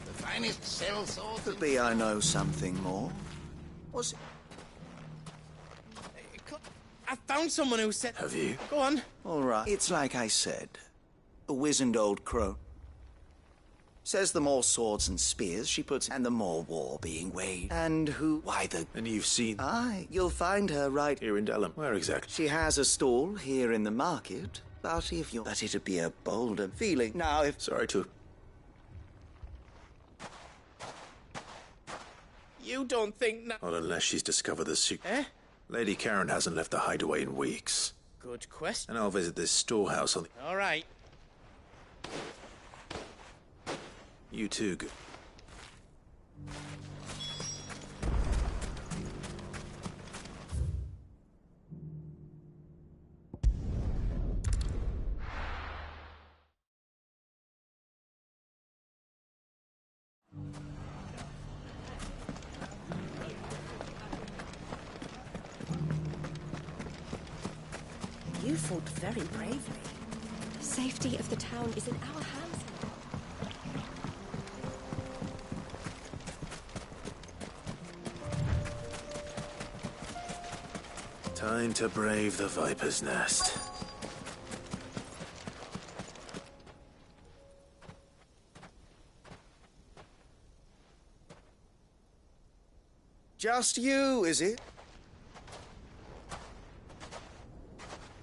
The finest cell swords. Could be I know something more. What's it? I found someone who said... Have you? Go on. All right. It's like I said. A wizened old crone. Says the more swords and spears she puts, and the more war being waged. And who? Why, the... And you've seen... Aye, you'll find her right... Here in Dellum. Where exactly? She has a stall here in the market. But if you're... But it'd be a bolder feeling. Now, if... Sorry to... You don't think... Not unless she's discovered the secret. Eh? Lady Karen hasn't left the hideaway in weeks. Good question. And I'll visit this storehouse on the... All right. You too, good. You fought very bravely. The safety of the town is in our hands. Time to brave the Viper's Nest. Just you, is it?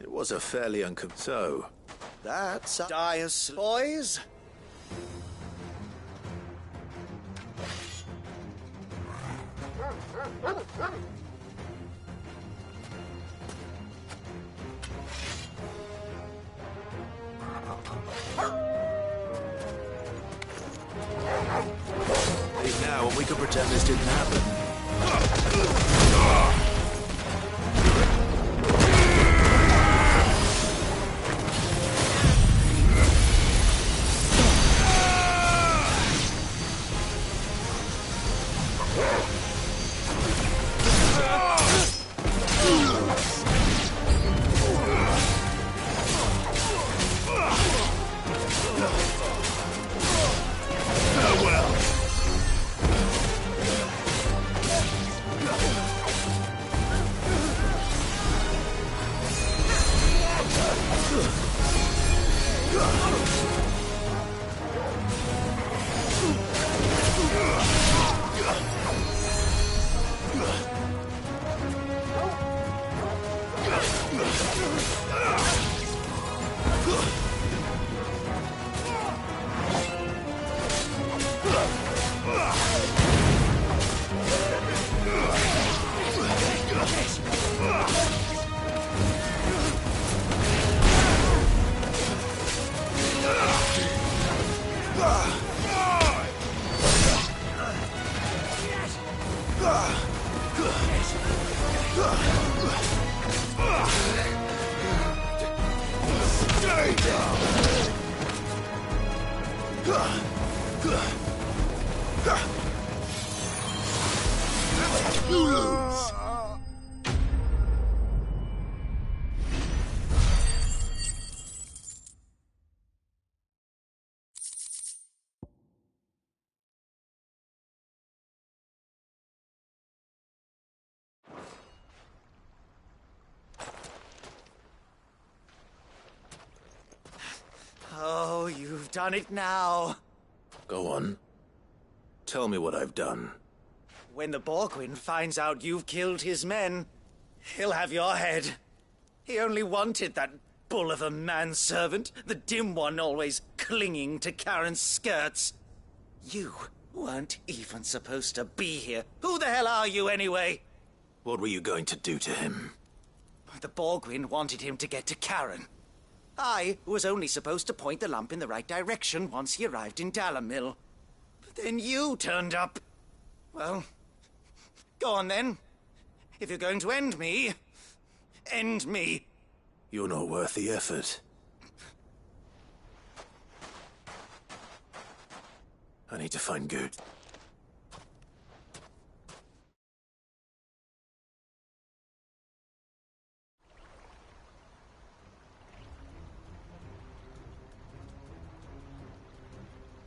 It was a fairly So, That's a dire boys. Leave now and we could pretend this didn't happen. Oh, you've done it now. Go on. Tell me what I've done. When the Borgwyn finds out you've killed his men, he'll have your head. He only wanted that bull of a manservant, the dim one always clinging to Karen's skirts. You weren't even supposed to be here. Who the hell are you anyway? What were you going to do to him? The Borgwyn wanted him to get to Karen. I was only supposed to point the lamp in the right direction once he arrived in Dalamil. But then you turned up. Well, go on then. If you're going to end me, end me. You're not worth the effort. I need to find Good.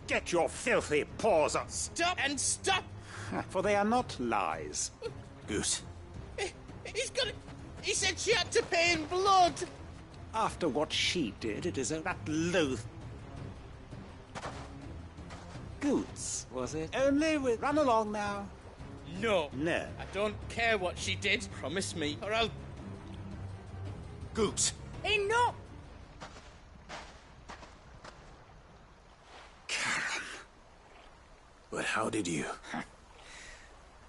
Get your filthy paws up! Stop and stop! For they are not lies. Goose. He's got it. He said she had to pay in blood. After what she did, it is that loath. Goots, was it? Only with... Run along now. No. No. I don't care what she did. Promise me, or I'll... Goose. Enough! But how did you?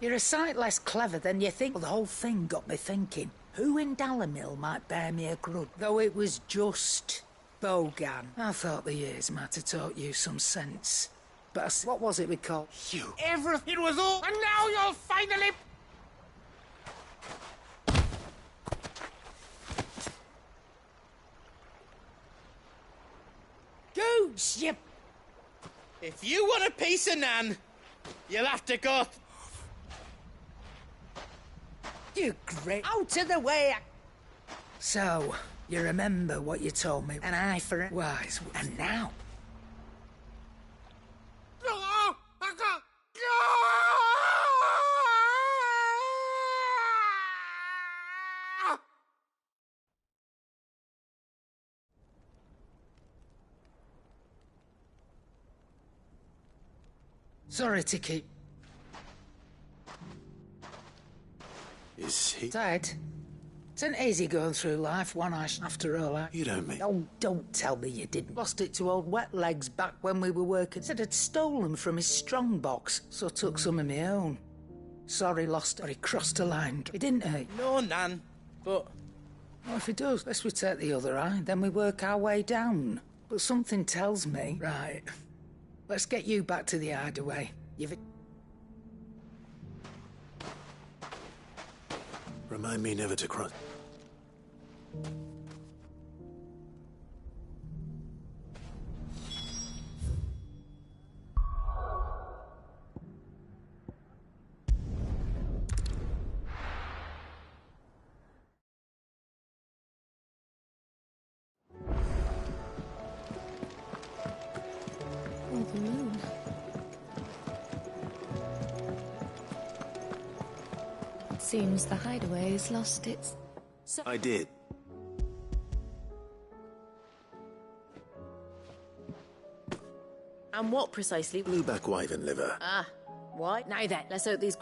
You're a sight less clever than you think. Well, the whole thing got me thinking. Who in Dalamil might bear me a grudge? Though it was just Bogan. I thought the years might have taught you some sense. But what was it we called? You. Everything was all... And now you'll finally... Goose, you... If you want a piece of Nan, you'll have to go... You great... Out of the way! So, you remember what you told me? An eye for a wise... And now... Sorry to keep... Is he... Dad, it's an easy going through life, one eye after all. You don't mean... Oh, don't tell me you didn't. Lost it to old Wet Legs back when we were working. Said I'd stolen from his strongbox, so took some of my own. Sorry, lost her. He crossed a line. He didn't he? No, Nan, but... Well, if he does, let's we take the other eye, then we work our way down. But something tells me... Right. Let's get you back to the hideaway. You've... Remind me never to cross. Oh, the moon. It seems the hideaway has lost its... I did. And what precisely? Blueback wyvern liver. Ah, why? Now then, let's hope these...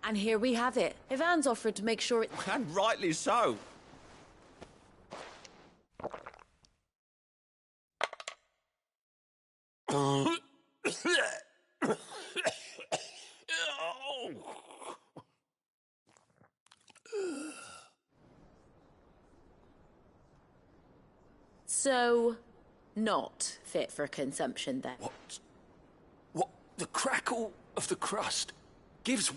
And here we have it. Ivan's offered to make sure it... And rightly so. So, not fit for consumption then. What? The crackle of the crust gives...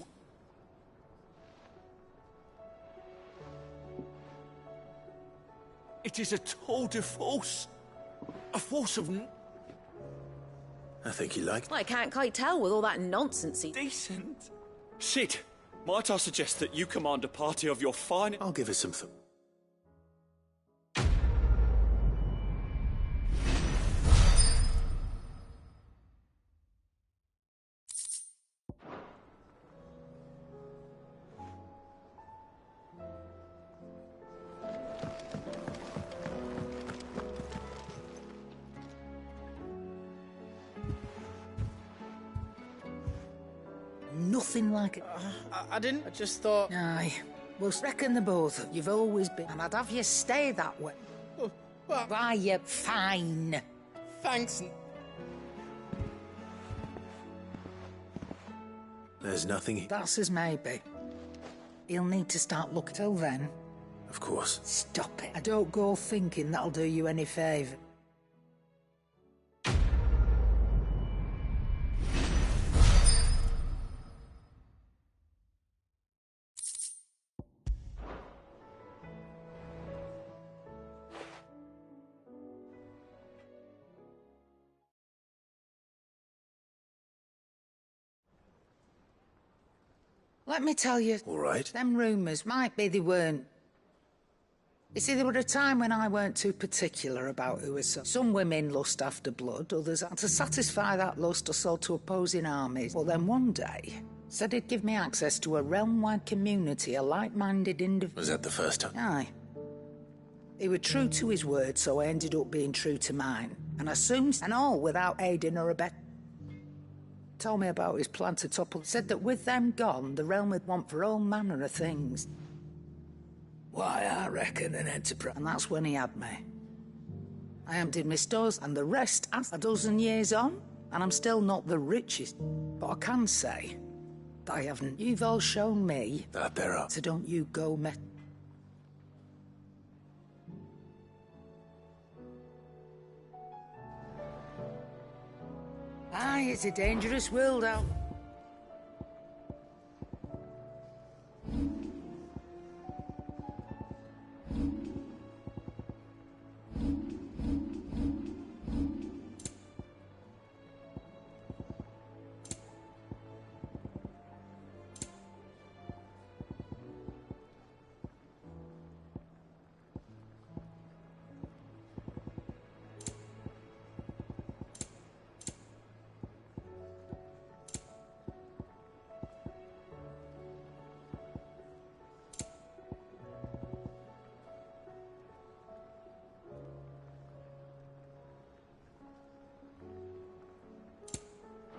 It is a tour de force. A force of... I think you like. I can't quite tell with all that nonsense. Decent. Sid, might I suggest that you command a party of your fine... I'll give us some... Nothing like it. I didn't. I just thought... Aye. Well, reckon the both of you've always been, and I'd have you stay that way. Oh, what? Why, you fine. Thanks. There's nothing... That's as maybe. He'll need to start looking. Till then... Of course. Stop it. I don't go thinking that'll do you any favour. Let me tell you... All right. Them rumours might be they weren't. You see, there were a time when I weren't too particular about who was... Some women lust after blood, others had to satisfy that lust or sold to opposing armies. Well, then one day, said he'd give me access to a realm-wide community of like-minded individuals. Was that the first time? Aye. He was true to his word, so I ended up being true to mine. And I soon... And all without aiding or abetting. Told me about his plan to topple. Said that with them gone, the realm would want for all manner of things. Why, I reckon an enterprise. And that's when he had me. I emptied my stores, and the rest, as a dozen years on, and I'm still not the richest. But I can say that I haven't. You've all shown me that they're up. So don't you go met. Aye, it's a dangerous world out.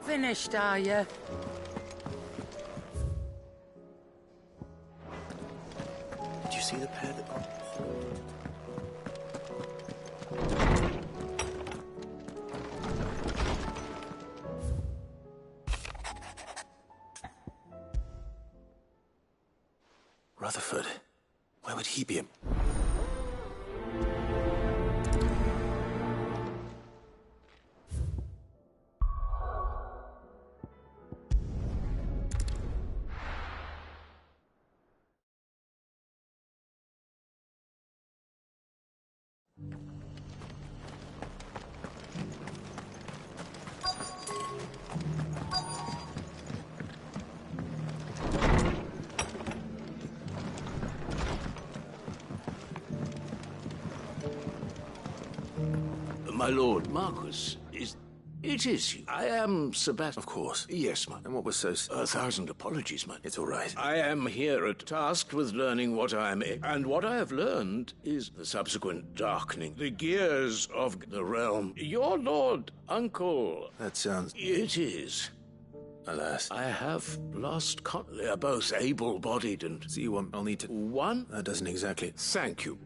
Finished, are you? Did you see the pair that got... Rutherford. Where would he be? My lord, Marquis, it is you. I am Sebastian. Of course. Yes, man. And what was so... 1,000 apologies, man. It's all right. I am here tasked with learning what I am... And what I have learned is the subsequent darkening, the gears of the realm. Your lord, uncle... That sounds... It is. Alas. I have lost they are both able-bodied and... So you want... I'll need to... One? That doesn't exactly... Thank you.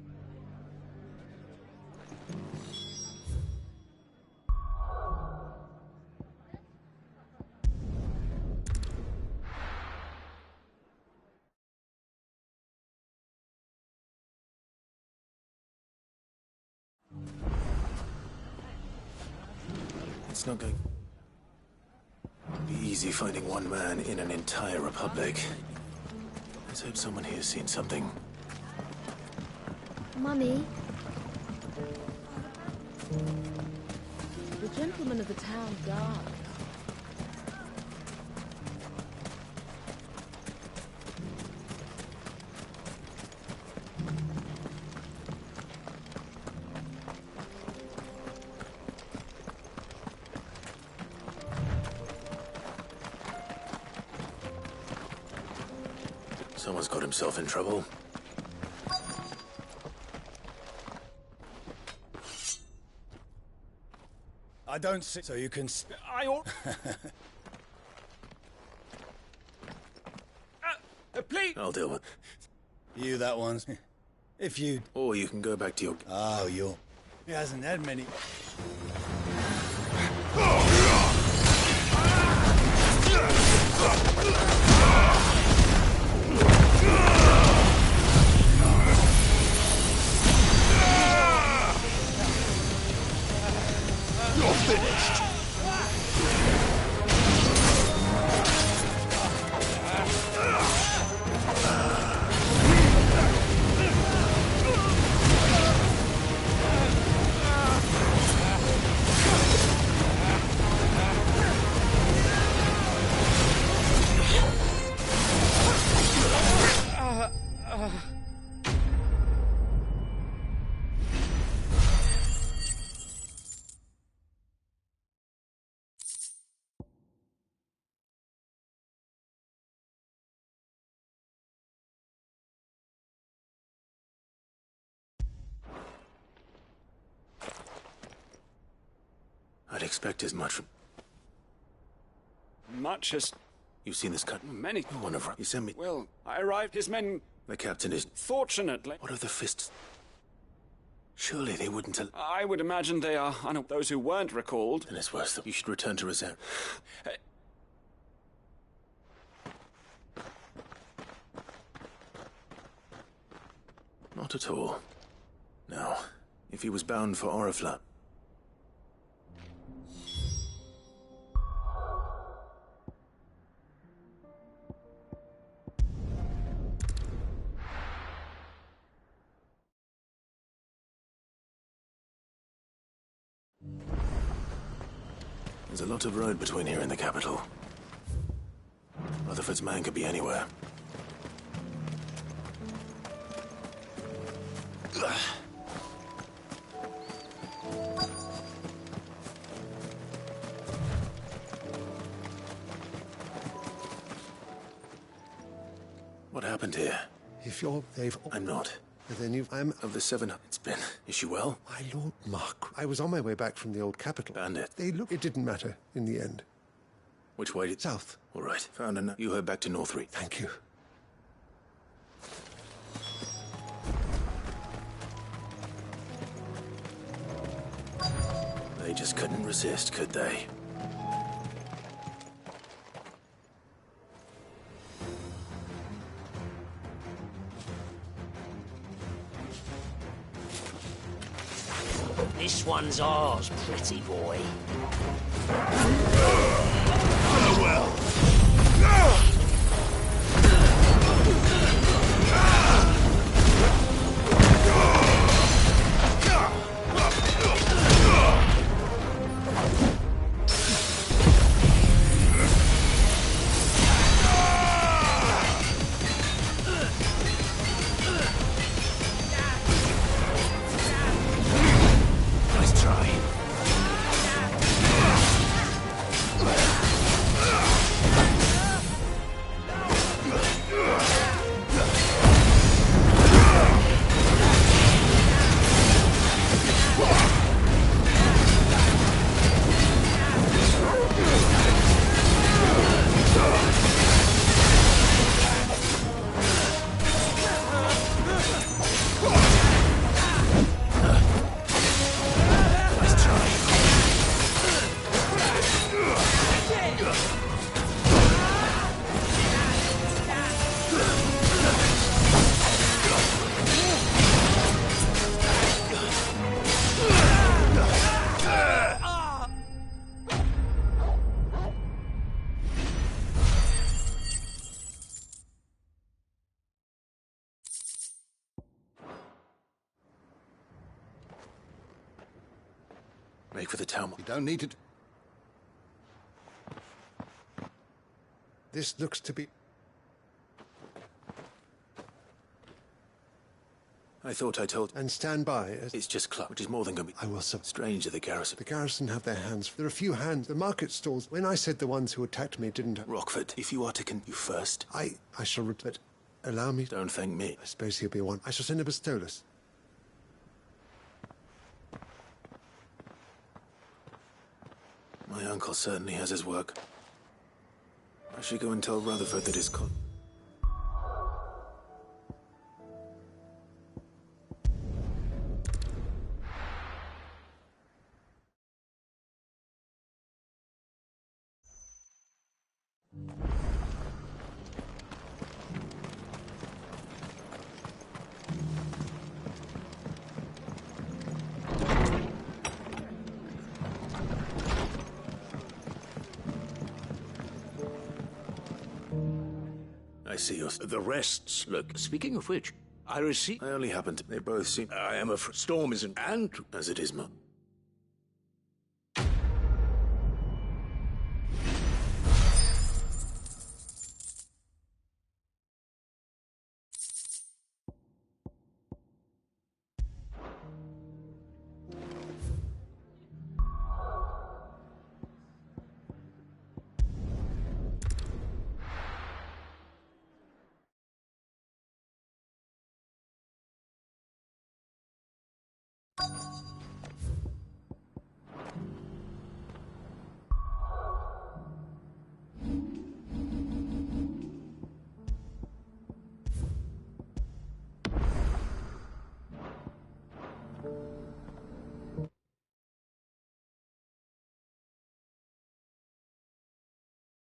It's not going to be easy finding one man in an entire republic. Let's hope someone here's seen something. Mummy? The gentleman of the town guard. Someone's got himself in trouble. I don't see... So you can... I ought... Please! I'll deal with... You that one. If you... Or you can go back to your... Oh, you're... He hasn't had many... You're finished. I'd expect as much from... Much as... You've seen this cut? Many. No one of... You sent me... Well, I arrived. His men... The captain is... Fortunately... What of the fists? Surely they wouldn't... I would imagine they are... I know those who weren't recalled. And it's worse. You should return to reserve. Not at all. Now, if he was bound for Oriflamme... There's a lot of road between here and the capital. Rutherford's man could be anywhere. What happened here? If you're... I'm not. Then I'm... Of the 7... It's been... Is she well? My lord Mark. I was on my way back from the old capital. Bandit. It didn't matter in the end. Which way did... South. All right. Found a... You heard back to Northreach. Thank you. They just couldn't resist, could they? This one's ours, pretty boy. Farewell. Nice try. Make for the town. You don't need to... This looks to be... I thought I told... And stand by as... It's just club, which is more than gonna be... I will sub... Strange to the garrison. The garrison have their hands. There are a few hands. The market stalls. When I said the ones who attacked me didn't... Rockford, if you are to you first... I shall... But allow me... Don't thank me. I suppose he'll be one. I shall send a Pistolus. My uncle certainly has his work. I should go and tell Rutherford that his con... I see yours. The rests look. Speaking of which, I receive. I only happened to... They both seem... I am a storm isn't. And as it is, Mum.